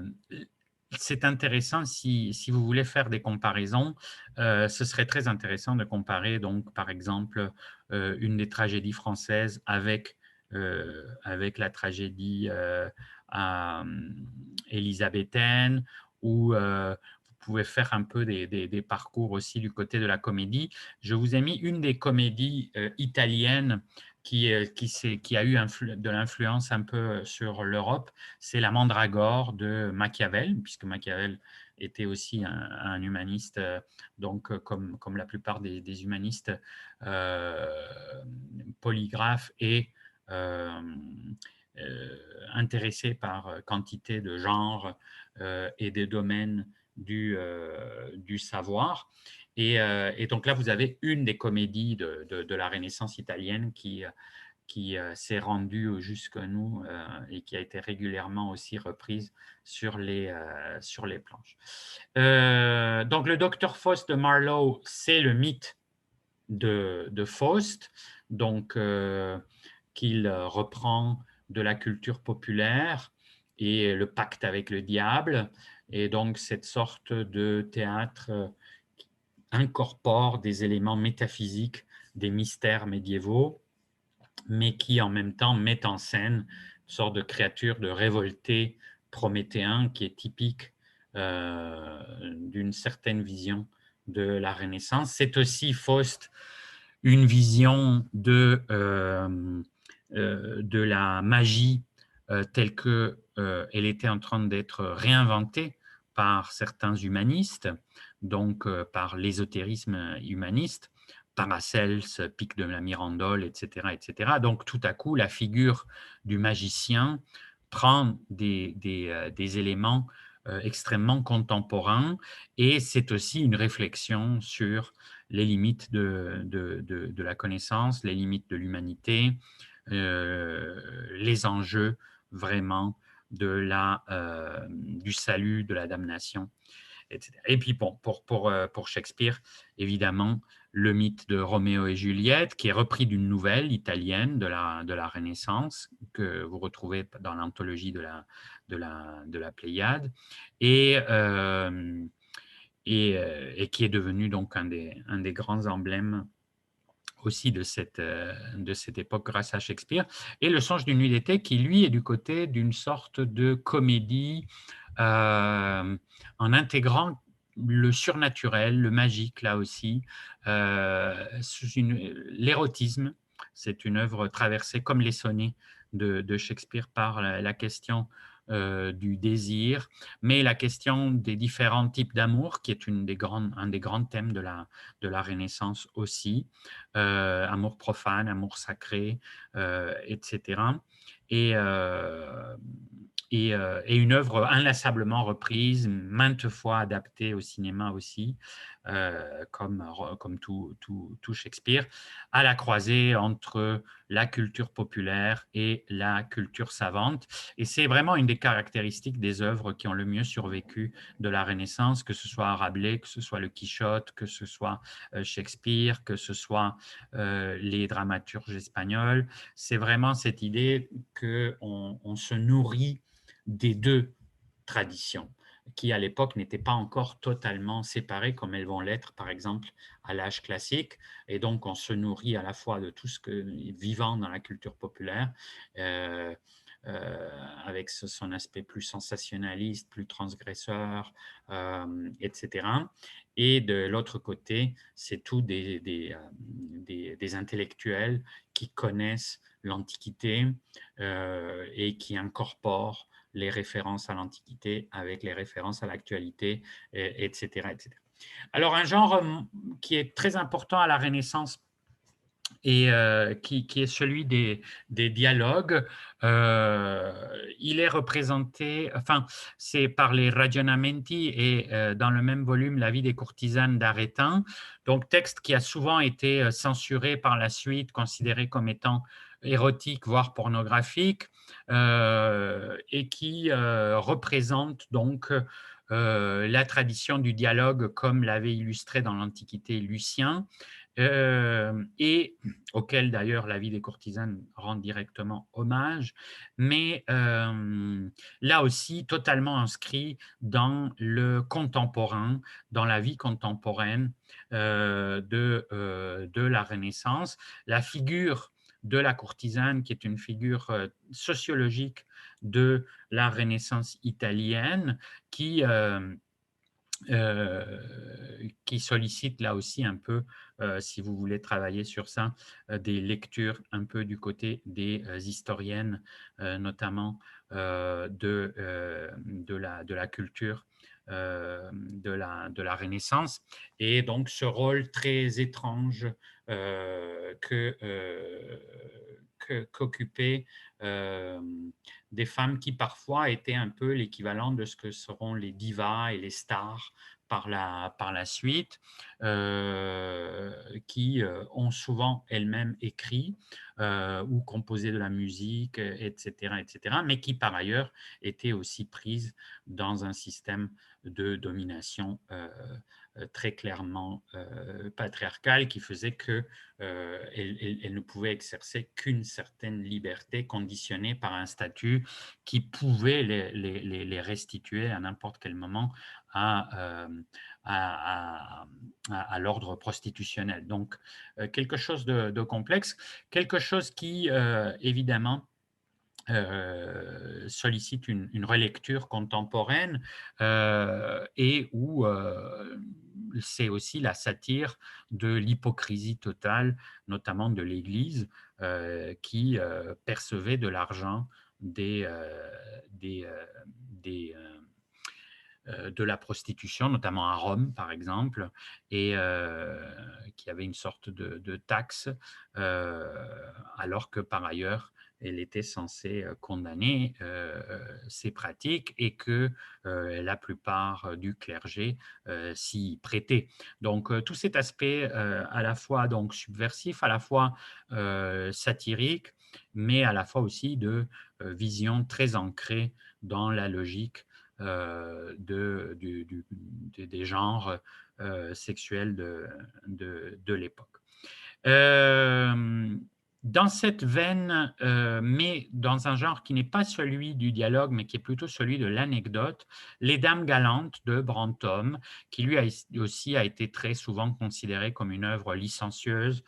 c'est intéressant si vous voulez faire des comparaisons. Ce serait très intéressant de comparer, donc, par exemple, une des tragédies françaises avec la tragédie élisabéthaine, ou vous pouvez faire un peu des parcours aussi du côté de la comédie. Je vous ai mis une des comédies italiennes qui a eu de l'influence un peu sur l'Europe, c'est la Mandragore de Machiavel, puisque Machiavel était aussi un humaniste, donc comme la plupart des humanistes, polygraphes et euh, intéressés par quantité de genres et des domaines du savoir. Et donc là, vous avez une des comédies de la Renaissance italienne qui s'est rendue jusqu'à nous et qui a été régulièrement aussi reprise sur les planches. Donc le docteur Faust de Marlowe, c'est le mythe de Faust, donc qu'il reprend de la culture populaire et le pacte avec le diable. Et donc cette sorte de théâtre incorpore des éléments métaphysiques, des mystères médiévaux, mais qui en même temps met en scène une sorte de créature de révolté prométhéen qui est typique d'une certaine vision de la Renaissance. C'est aussi Faust une vision de la magie telle qu'elle était en train d'être réinventée par certains humanistes, donc par l'ésotérisme humaniste, Paracels, Pic de la Mirandole, etc., etc. Donc tout à coup, la figure du magicien prend des éléments extrêmement contemporains, et c'est aussi une réflexion sur les limites de la connaissance, les limites de l'humanité, les enjeux vraiment du salut, de la damnation, etc. Et puis bon, pour Shakespeare, évidemment, le mythe de Roméo et Juliette, qui est repris d'une nouvelle italienne de la Renaissance, que vous retrouvez dans l'anthologie de la Pléiade, et, euh, et qui est devenu donc un des grands emblèmes aussi de cette époque grâce à Shakespeare. Et Le Songe d'une nuit d'été, qui lui est du côté d'une sorte de comédie en intégrant le surnaturel, le magique là aussi, l'érotisme. C'est une œuvre traversée comme les sonnets de Shakespeare par la question du désir, mais la question des différents types d'amour, qui est un des grands thèmes de la Renaissance aussi, amour profane, amour sacré, etc. Et, euh, et une œuvre inlassablement reprise, maintes fois adaptée au cinéma aussi, comme tout Shakespeare, à la croisée entre la culture populaire et la culture savante. Et c'est vraiment une des caractéristiques des œuvres qui ont le mieux survécu de la Renaissance, que ce soit Rabelais, que ce soit le Quichotte, que ce soit Shakespeare, que ce soit les dramaturges espagnols. C'est vraiment cette idée qu'on se nourrit des deux traditions. qui à l'époque n'étaient pas encore totalement séparées comme elles vont l'être, par exemple, à l'âge classique. Et donc, on se nourrit à la fois de tout ce que est vivant dans la culture populaire, euh, avec son aspect plus sensationnaliste, plus transgresseur, etc. Et de l'autre côté, c'est tout des intellectuels qui connaissent l'Antiquité et qui incorporent les références à l'Antiquité avec les références à l'actualité, etc., etc. Alors, un genre qui est très important à la Renaissance et qui est celui des dialogues. Il est représenté, enfin, c'est par les Ragionamenti et dans le même volume, La vie des courtisanes d'Arétin, donc texte qui a souvent été censuré par la suite, considéré comme étant érotique, voire pornographique, et qui représente donc la tradition du dialogue comme l'avait illustré dans l'Antiquité Lucien, et auquel d'ailleurs la vie des courtisanes rend directement hommage, mais là aussi totalement inscrit dans le contemporain, dans la vie contemporaine de la Renaissance. La figure de la courtisane, qui est une figure sociologique de la Renaissance italienne, qui sollicite là aussi un peu, si vous voulez travailler sur ça, des lectures un peu du côté des historiennes, notamment de la culture de la Renaissance. Et donc ce rôle très étrange qu'occupaient des femmes qui parfois étaient un peu l'équivalent de ce que seront les divas et les stars par la suite, qui ont souvent elles-mêmes écrit ou composé de la musique, etc., etc., mais qui par ailleurs étaient aussi prises dans un système de domination très clairement patriarcal, qui faisait que elle ne pouvait exercer qu'une certaine liberté conditionnée par un statut qui pouvait les restituer à n'importe quel moment à, à, à l'ordre prostitutionnel. Donc, quelque chose de complexe, quelque chose qui, évidemment, sollicite une relecture contemporaine et où c'est aussi la satire de l'hypocrisie totale, notamment de l'Église, qui percevait de l'argent des, des, des, de la prostitution, notamment à Rome, par exemple, et qui avait une sorte de taxe, alors que par ailleurs, elle était censée condamner ces pratiques et que la plupart du clergé s'y prêtait. Donc, tout cet aspect à la fois donc, subversif, à la fois satirique, mais à la fois aussi de vision très ancrée dans la logique des genres sexuels de l'époque. Euh, dans cette veine, mais dans un genre qui n'est pas celui du dialogue, mais qui est plutôt celui de l'anecdote, Les Dames galantes de Brantôme, qui lui aussi a été très souvent considéré comme une œuvre licencieuse,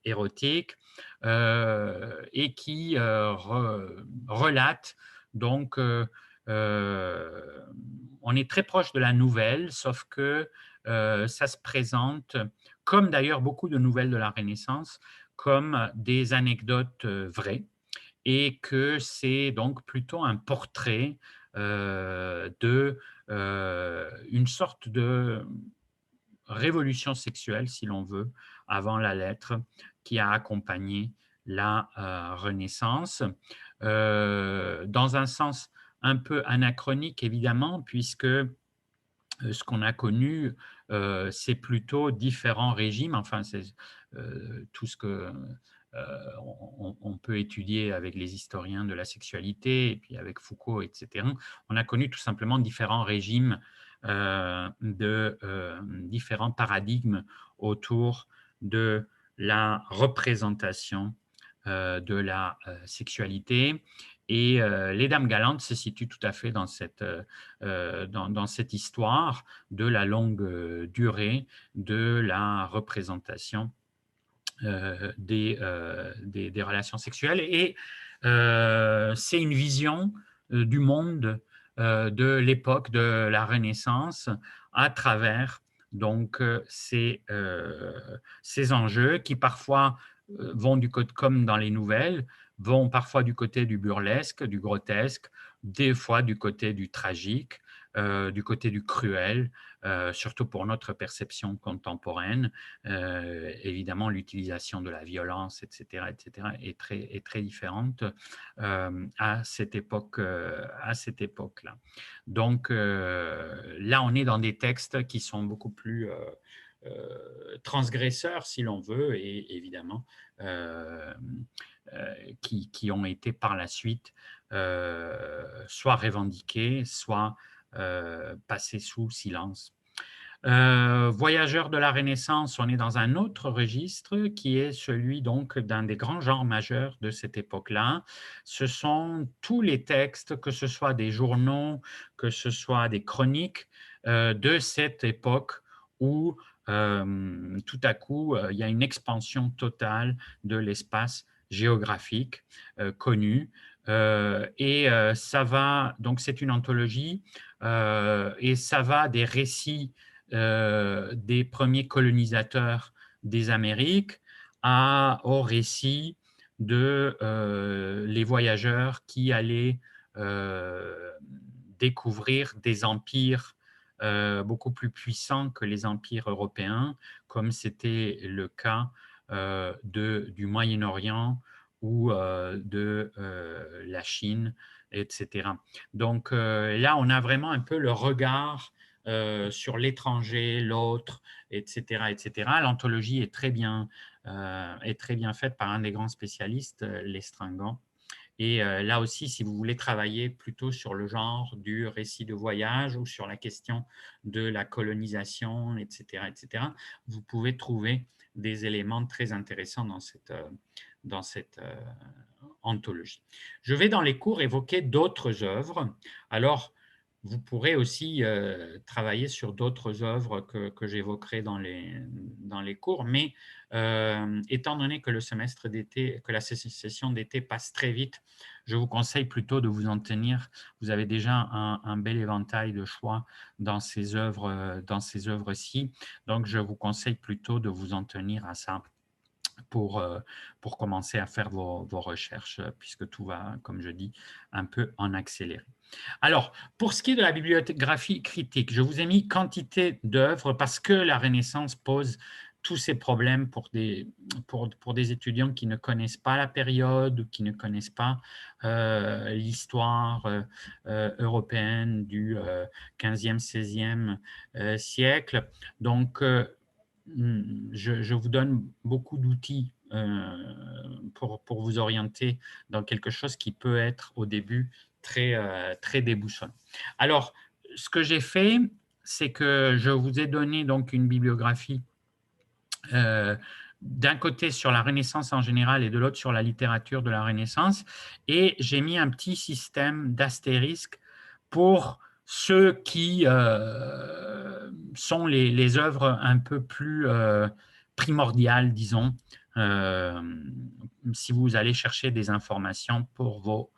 érotique, et qui relate donc euh, on est très proche de la nouvelle, sauf que ça se présente, comme d'ailleurs beaucoup de nouvelles de la Renaissance, comme des anecdotes vraies, et que c'est donc plutôt un portrait de une sorte de révolution sexuelle, si l'on veut, avant la lettre, qui a accompagné la Renaissance, dans un sens un peu anachronique, évidemment, puisque ce qu'on a connu, c'est plutôt différents régimes, enfin, c'est tout ce que on peut étudier avec les historiens de la sexualité, et puis avec Foucault, etc. On a connu tout simplement différents régimes différents paradigmes autour de la représentation de la sexualité. Et les Dames galantes se situent tout à fait dans cette histoire de la longue durée de la représentation des relations sexuelles. Et c'est une vision du monde de l'époque de la Renaissance à travers donc ces enjeux qui parfois vont du côté, comme dans les nouvelles, vont parfois du côté du burlesque, du grotesque, des fois du côté du tragique, du côté du cruel, surtout pour notre perception contemporaine. Évidemment, l'utilisation de la violence, etc., est très différente à cette époque-là. Donc là, on est dans des textes qui sont beaucoup plus transgresseurs, si l'on veut, et évidemment, qui ont été par la suite soit revendiqués, soit passés sous silence. Voyageurs de la Renaissance, on est dans un autre registre qui est celui donc d'un des grands genres majeurs de cette époque-là. Ce sont tous les textes, que ce soit des journaux, que ce soit des chroniques de cette époque où tout à coup il y a une expansion totale de l'espace géographique connu. Et ça va, donc c'est une anthologie, et ça va des récits des premiers colonisateurs des Amériques au récit de les voyageurs qui allaient découvrir des empires beaucoup plus puissants que les empires européens, comme c'était le cas du Moyen-Orient ou de la Chine, etc. Donc là, on a vraiment un peu le regard sur l'étranger, l'autre, etc., etc. L'anthologie est très bien faite par un des grands spécialistes, Lestringant. Et là aussi, si vous voulez travailler plutôt sur le genre du récit de voyage ou sur la question de la colonisation, etc., vous pouvez trouver des éléments très intéressants dans cette anthologie. Je vais dans les cours évoquer d'autres œuvres. Alors, vous pourrez aussi travailler sur d'autres œuvres que j'évoquerai dans les cours, mais étant donné que le semestre d'été, que la session d'été passe très vite, je vous conseille plutôt de vous en tenir. Vous avez déjà un bel éventail de choix dans ces œuvres-ci, donc je vous conseille plutôt de vous en tenir à ça pour commencer à faire vos recherches, puisque tout va, comme je dis, un peu en accéléré. Alors, pour ce qui est de la bibliographie critique, je vous ai mis quantité d'œuvres parce que la Renaissance pose tous ces problèmes pour des étudiants qui ne connaissent pas la période ou qui ne connaissent pas l'histoire européenne du 15e, 16e siècle. Donc, je vous donne beaucoup d'outils pour vous orienter dans quelque chose qui peut être au début très déboussolant. Alors, ce que j'ai fait, c'est que je vous ai donné donc une bibliographie d'un côté sur la Renaissance en général et de l'autre sur la littérature de la Renaissance, et j'ai mis un petit système d'astérisque pour ceux qui sont les œuvres un peu plus primordiales, disons, si vous allez chercher des informations pour vos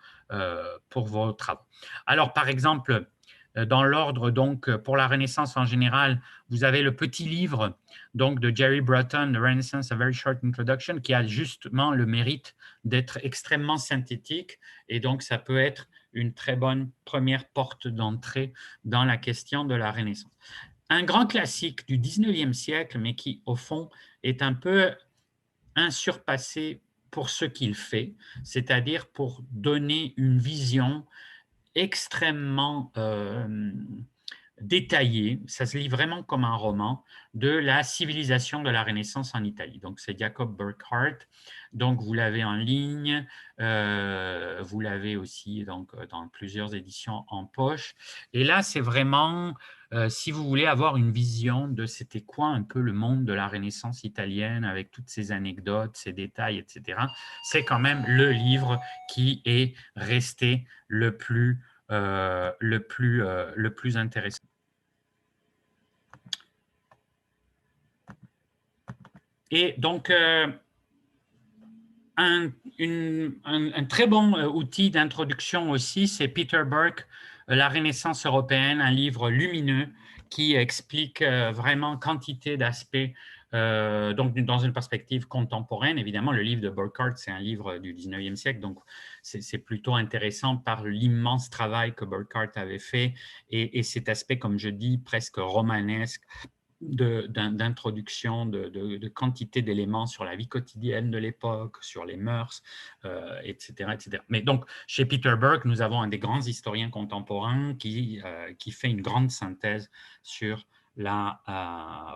travaux. Alors, par exemple, dans l'ordre, donc, pour la Renaissance en général, vous avez le petit livre donc, de Jerry Bruton, The Renaissance, A Very Short Introduction, qui a justement le mérite d'être extrêmement synthétique, et donc ça peut être une très bonne première porte d'entrée dans la question de la Renaissance. Un grand classique du 19e siècle, mais qui, au fond, est un peu insurpassé pour ce qu'il fait, c'est-à-dire pour donner une vision extrêmement détaillée, ça se lit vraiment comme un roman, de la civilisation de la Renaissance en Italie. Donc, c'est Jacob Burckhardt. Donc, vous l'avez en ligne, vous l'avez aussi donc, dans plusieurs éditions en poche. Et là, c'est vraiment si vous voulez avoir une vision de c'était quoi un peu le monde de la Renaissance italienne avec toutes ces anecdotes, ces détails, etc., c'est quand même le livre qui est resté le plus intéressant. Et donc, un très bon outil d'introduction aussi, c'est Peter Burke, La Renaissance européenne, un livre lumineux qui explique vraiment quantité d'aspects, donc dans une perspective contemporaine. Évidemment, le livre de Burckhardt, c'est un livre du 19e siècle, donc c'est plutôt intéressant par l'immense travail que Burckhardt avait fait et cet aspect, comme je dis, presque romanesque d'introduction de quantité d'éléments sur la vie quotidienne de l'époque, sur les mœurs, etc., etc. Mais donc, chez Peter Burke, nous avons un des grands historiens contemporains qui fait une grande synthèse sur la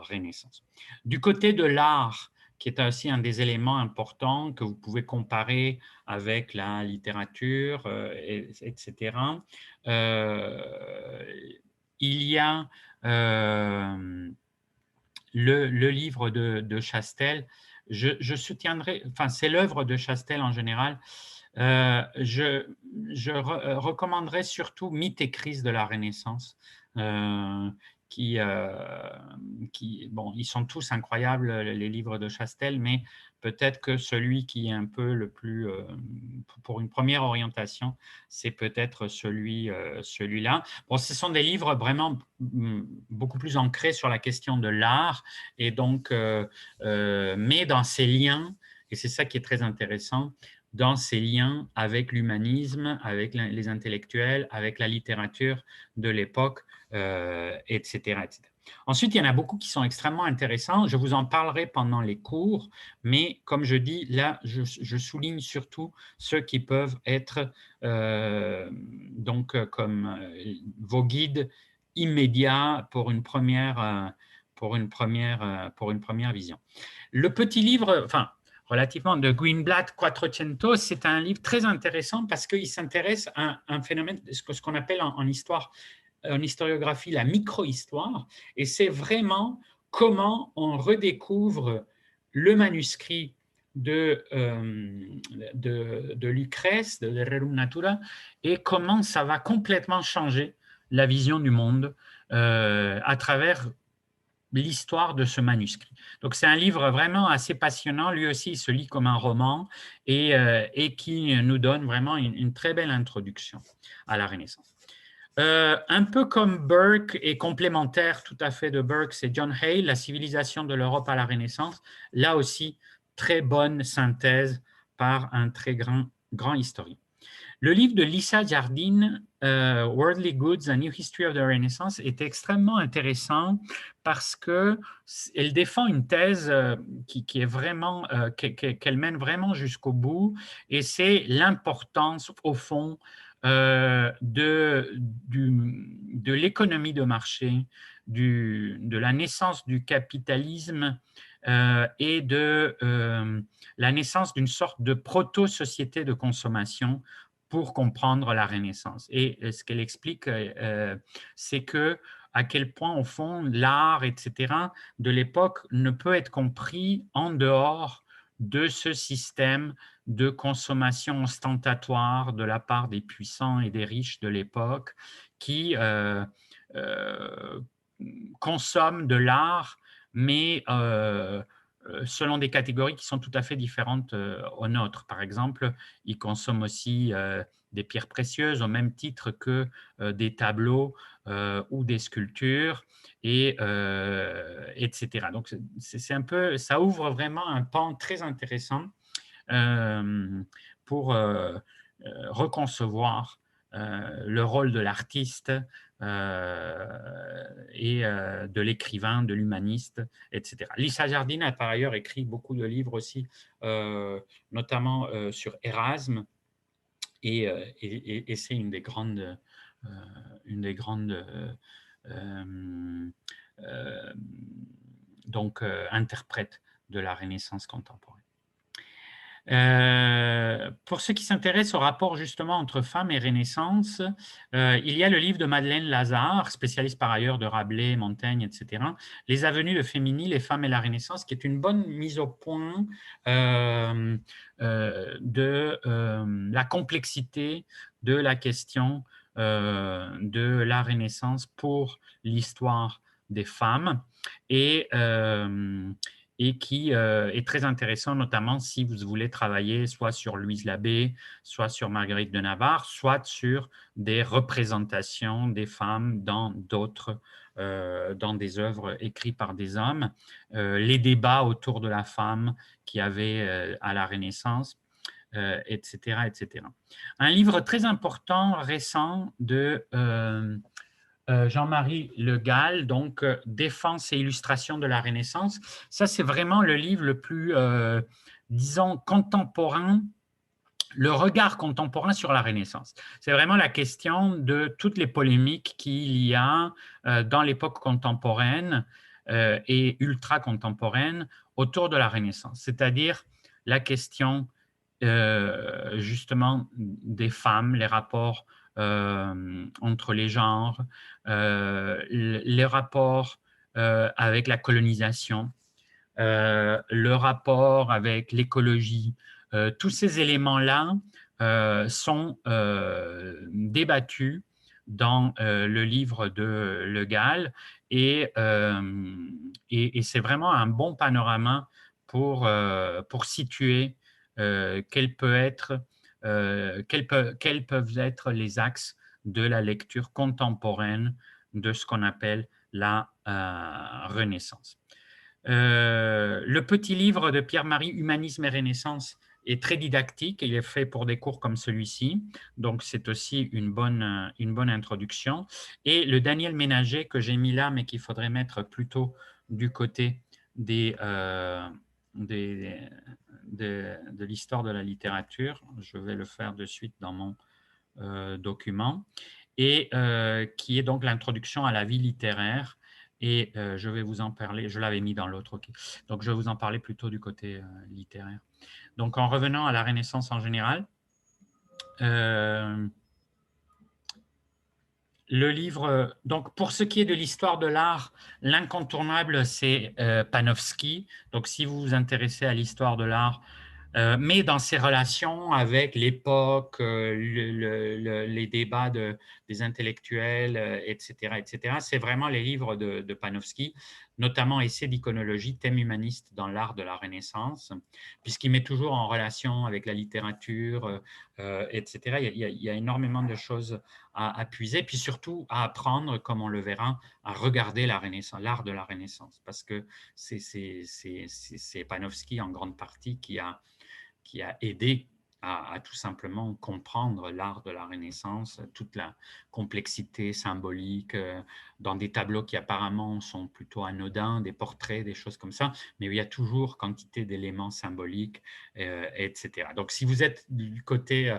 Renaissance. Du côté de l'art, qui est aussi un des éléments importants que vous pouvez comparer avec la littérature, etc., il y a le livre de Chastel. Je soutiendrai, enfin, c'est l'œuvre de Chastel en général. Je recommanderais surtout Mythes et crises de la Renaissance, qui, bon, ils sont tous incroyables, les livres de Chastel, mais peut-être que celui qui est un peu le plus, pour une première orientation, c'est peut-être celui-là. Bon, ce sont des livres vraiment beaucoup plus ancrés sur la question de l'art, et donc, mais dans ces liens, et c'est ça qui est très intéressant, dans ces liens avec l'humanisme, avec les intellectuels, avec la littérature de l'époque, etc., etc. Ensuite, il y en a beaucoup qui sont extrêmement intéressants. Je vous en parlerai pendant les cours, mais comme je dis, là, je souligne surtout ceux qui peuvent être donc comme vos guides immédiats pour une première vision. Le petit livre, enfin, relativement de Greenblatt, Quattrocento, c'est un livre très intéressant parce qu'il s'intéresse à un phénomène, ce qu'on appelle en histoire, en historiographie, la micro-histoire, et c'est vraiment comment on redécouvre le manuscrit de Lucrèce, de Rerum Natura, et comment ça va complètement changer la vision du monde à travers l'histoire de ce manuscrit. Donc, c'est un livre vraiment assez passionnant. Lui aussi, il se lit comme un roman et qui nous donne vraiment une très belle introduction à la Renaissance. Un peu comme Burke et complémentaire tout à fait de Burke, c'est John Hay, La civilisation de l'Europe à la Renaissance. Là aussi, très bonne synthèse par un très grand historien. Le livre de Lisa Jardine, Worldly Goods, A New History of the Renaissance, est extrêmement intéressant parce qu'elle défend une thèse qui est vraiment, qu'elle mène vraiment jusqu'au bout, et c'est l'importance, au fond, de l'économie de marché, de la naissance du capitalisme et de la naissance d'une sorte de proto-société de consommation pour comprendre la Renaissance. Et ce qu'elle explique, c'est que à quel point, au fond, l'art, etc., de l'époque ne peut être compris en dehors de ce système de consommation ostentatoire de la part des puissants et des riches de l'époque qui consomment de l'art, mais selon des catégories qui sont tout à fait différentes aux nôtres. Par exemple, ils consomment aussi des pierres précieuses au même titre que des tableaux ou des sculptures, etc. Donc, c'est un peu, ça ouvre vraiment un pan très intéressant pour reconcevoir le rôle de l'artiste et de l'écrivain, de l'humaniste, etc. Lisa Jardine a par ailleurs écrit beaucoup de livres aussi, notamment sur Erasme, et c'est une des grandes, donc interprètes de la Renaissance contemporaine. Pour ceux qui s'intéressent au rapport justement entre femmes et Renaissance, il y a le livre de Madeleine Lazare, spécialiste par ailleurs de Rabelais, Montaigne, etc. Les avenues de Fémini, les femmes et la Renaissance, qui est une bonne mise au point de la complexité de la question de la Renaissance pour l'histoire des femmes. Et qui est très intéressant, notamment si vous voulez travailler soit sur Louise Labbé, soit sur Marguerite de Navarre, soit sur des représentations des femmes dans dans des œuvres écrites par des hommes, les débats autour de la femme qu'il y avait à la Renaissance, etc., etc. Un livre très important, récent, de Jean-Marie Le Gall, donc Défense et illustration de la Renaissance. Ça, c'est vraiment le livre le plus, disons, contemporain, le regard contemporain sur la Renaissance. C'est vraiment la question de toutes les polémiques qu'il y a dans l'époque contemporaine et ultra-contemporaine autour de la Renaissance, c'est-à-dire la question justement des femmes, les rapports entre les genres, les rapports avec la colonisation, le rapport avec l'écologie. Tous ces éléments-là sont débattus dans le livre de Le Gall et c'est vraiment un bon panorama pour situer quels peuvent être les axes de la lecture contemporaine de ce qu'on appelle la Renaissance. Le petit livre de Pierre-Marie, Humanisme et Renaissance, est très didactique. Il est fait pour des cours comme celui-ci. Donc, c'est aussi une bonne introduction. Et le Daniel Ménager que j'ai mis là, mais qu'il faudrait mettre plutôt du côté de l'histoire de la littérature. Je vais le faire de suite dans mon document. Et qui est donc l'introduction à la vie littéraire. Et je vais vous en parler, je l'avais mis dans l'autre, ok. Donc je vais vous en parler plutôt du côté littéraire. Donc en revenant à la Renaissance en général, le livre, donc pour ce qui est de l'histoire de l'art, l'incontournable, c'est Panofsky. Donc si vous vous intéressez à l'histoire de l'art, mais dans ses relations avec l'époque, les débats des intellectuels, etc., etc. C'est vraiment les livres de Panofsky, notamment Essais d'iconologie, thème humaniste dans l'art de la Renaissance, puisqu'il met toujours en relation avec la littérature, etc. Il y a énormément de choses à puiser, puis surtout à apprendre, comme on le verra, à regarder la Renaissance, l'art de la Renaissance, parce que c'est Panofsky en grande partie qui a aidé à tout simplement comprendre l'art de la Renaissance, toute la complexité symbolique dans des tableaux qui apparemment sont plutôt anodins, des portraits, des choses comme ça, mais il y a toujours quantité d'éléments symboliques, etc. Donc, si vous êtes du côté,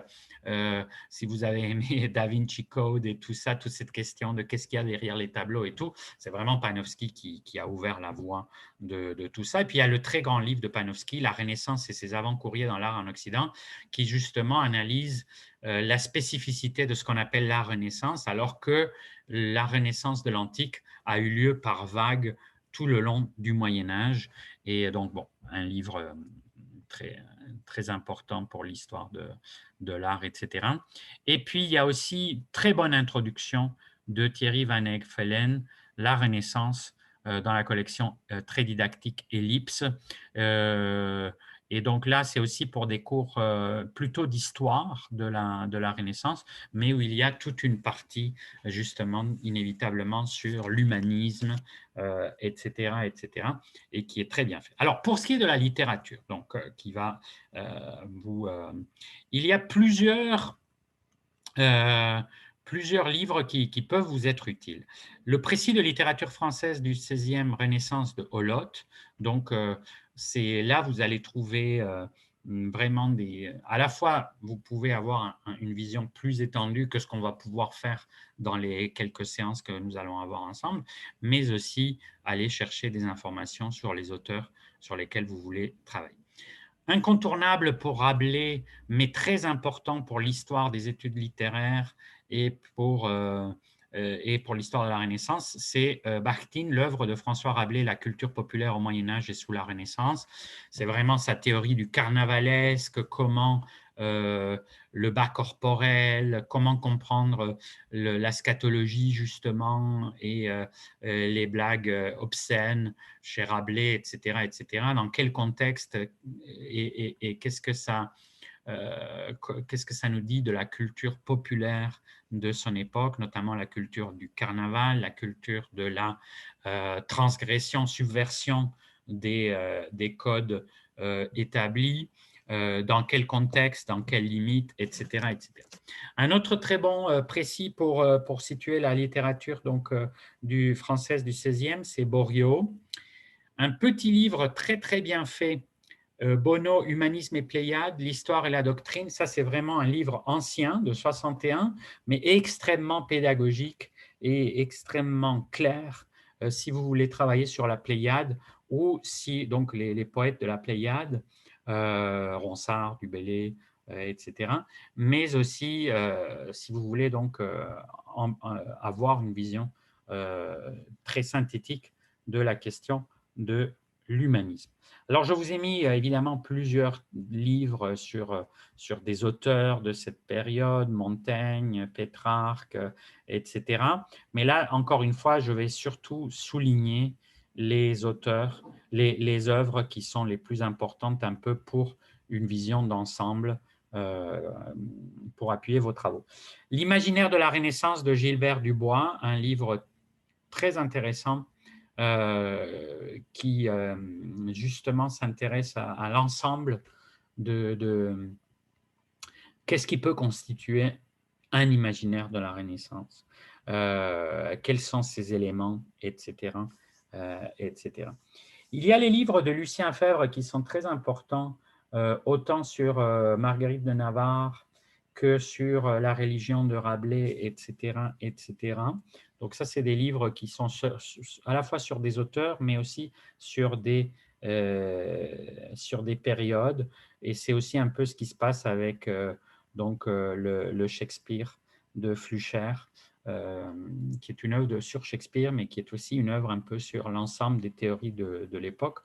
si vous avez aimé Da Vinci Code et tout ça, toute cette question de qu'est-ce qu'il y a derrière les tableaux et tout, c'est vraiment Panofsky qui a ouvert la voie de tout ça. Et puis, il y a le très grand livre de Panofsky, La Renaissance et ses avant-courriers dans l'art en Occident, qui justement analyse la spécificité de ce qu'on appelle la Renaissance, alors que la Renaissance de l'Antique a eu lieu par vagues tout le long du Moyen-Âge. Et donc, bon, un livre très, très important pour l'histoire de l'art, etc. Et puis, il y a aussi très bonne introduction de Thierry Van Eekvelen, La Renaissance, dans la collection très didactique Ellipse. Et donc là, c'est aussi pour des cours plutôt d'histoire de la Renaissance, mais où il y a toute une partie, justement, inévitablement, sur l'humanisme, etc., etc., et qui est très bien fait. Alors, pour ce qui est de la littérature, donc, qui va il y a plusieurs livres qui peuvent vous être utiles. Le précis de littérature française du XVIe Renaissance de Hollotte, donc c'est là vous allez trouver vraiment à la fois vous pouvez avoir une vision plus étendue que ce qu'on va pouvoir faire dans les quelques séances que nous allons avoir ensemble, mais aussi aller chercher des informations sur les auteurs sur lesquels vous voulez travailler. incontournable pour Rabelais, mais très important pour l'histoire des études littéraires et pour l'histoire de la Renaissance, c'est Bakhtin, l'œuvre de François Rabelais, La culture populaire au Moyen-Âge et sous la Renaissance. C'est vraiment sa théorie du carnavalesque, comment le bas corporel, comment comprendre la scatologie justement et les blagues obscènes chez Rabelais, etc., etc. Dans quel contexte et qu'est-ce que ça nous dit de la culture populaire de son époque, notamment la culture du carnaval, la culture de la transgression, subversion des codes établis, dans quel contexte, dans quelles limites, etc., etc. Un autre très bon précis pour situer la littérature donc, française du XVIe, c'est Borio. Un petit livre très très bien fait, Bono, Humanisme et Pléiades, l'histoire et la doctrine. Ça, c'est vraiment un livre ancien de 61, mais extrêmement pédagogique et extrêmement clair si vous voulez travailler sur la Pléiade ou si donc les poètes de la Pléiade, Ronsard, Du Bellay, etc. Mais aussi si vous voulez donc avoir une vision très synthétique de la question de l'humanisme. Alors, je vous ai mis évidemment plusieurs livres sur des auteurs de cette période, Montaigne, Pétrarque, etc. Mais là, encore une fois, je vais surtout souligner les auteurs, les œuvres qui sont les plus importantes un peu pour une vision d'ensemble euh, pour appuyer vos travaux. L'imaginaire de la Renaissance de Gilbert Dubois, un livre très intéressant qui justement s'intéresse à l'ensemble de qu'est-ce qui peut constituer un imaginaire de la Renaissance, quels sont ces éléments, etc., etc. Il y a les livres de Lucien Febvre qui sont très importants, autant sur Marguerite de Navarre que sur la religion de Rabelais, etc., etc. Donc ça, c'est des livres qui sont à la fois sur des auteurs, mais aussi sur des périodes. Et c'est aussi un peu ce qui se passe avec le Shakespeare de Flucher, qui est une œuvre sur Shakespeare, mais qui est aussi une œuvre un peu sur l'ensemble des théories de l'époque.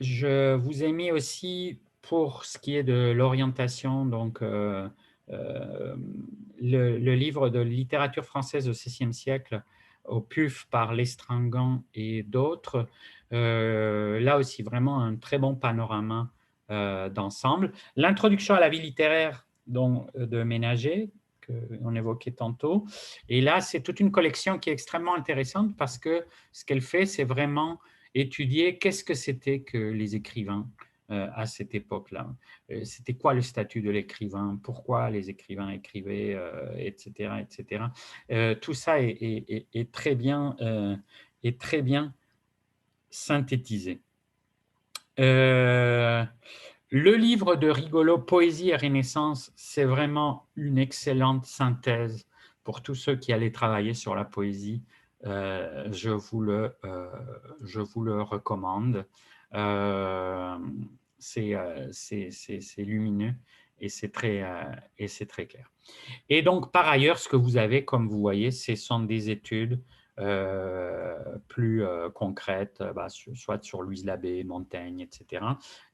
Je vous ai mis aussi, pour ce qui est de l'orientation, donc le livre de littérature française au XVIe siècle, au PUF par Lestringan et d'autres. Là aussi, vraiment un très bon panorama d'ensemble. L'introduction à la vie littéraire de Ménager, qu'on évoquait tantôt. Et là, c'est toute une collection qui est extrêmement intéressante parce que ce qu'elle fait, c'est vraiment étudier qu'est-ce que c'était que les écrivains à cette époque-là. C'était quoi le statut de l'écrivain, pourquoi les écrivains écrivaient, etc. etc. Tout ça est très bien synthétisé. Le livre de Rigolo, Poésie et Renaissance, c'est vraiment une excellente synthèse pour tous ceux qui allaient travailler sur la poésie. Je vous le recommande. C'est lumineux et c'est très clair. Et donc, par ailleurs, ce que vous avez, comme vous voyez, ce sont des études plus concrètes, soit sur Louise Labbé, Montaigne, etc.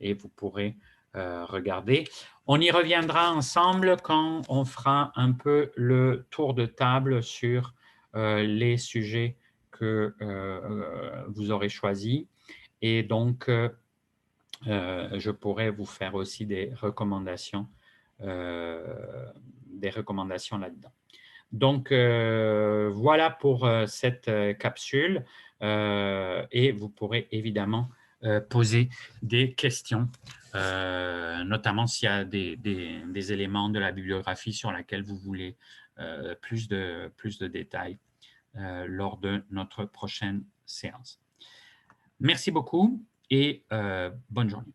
Et vous pourrez regarder. On y reviendra ensemble quand on fera un peu le tour de table sur les sujets que vous aurez choisis. Et donc, je pourrais vous faire aussi des recommandations là-dedans. Donc, voilà pour cette capsule et vous pourrez évidemment poser des questions, notamment s'il y a des éléments de la bibliographie sur laquelle vous voulez plus de détails lors de notre prochaine séance. Merci beaucoup et bonne journée.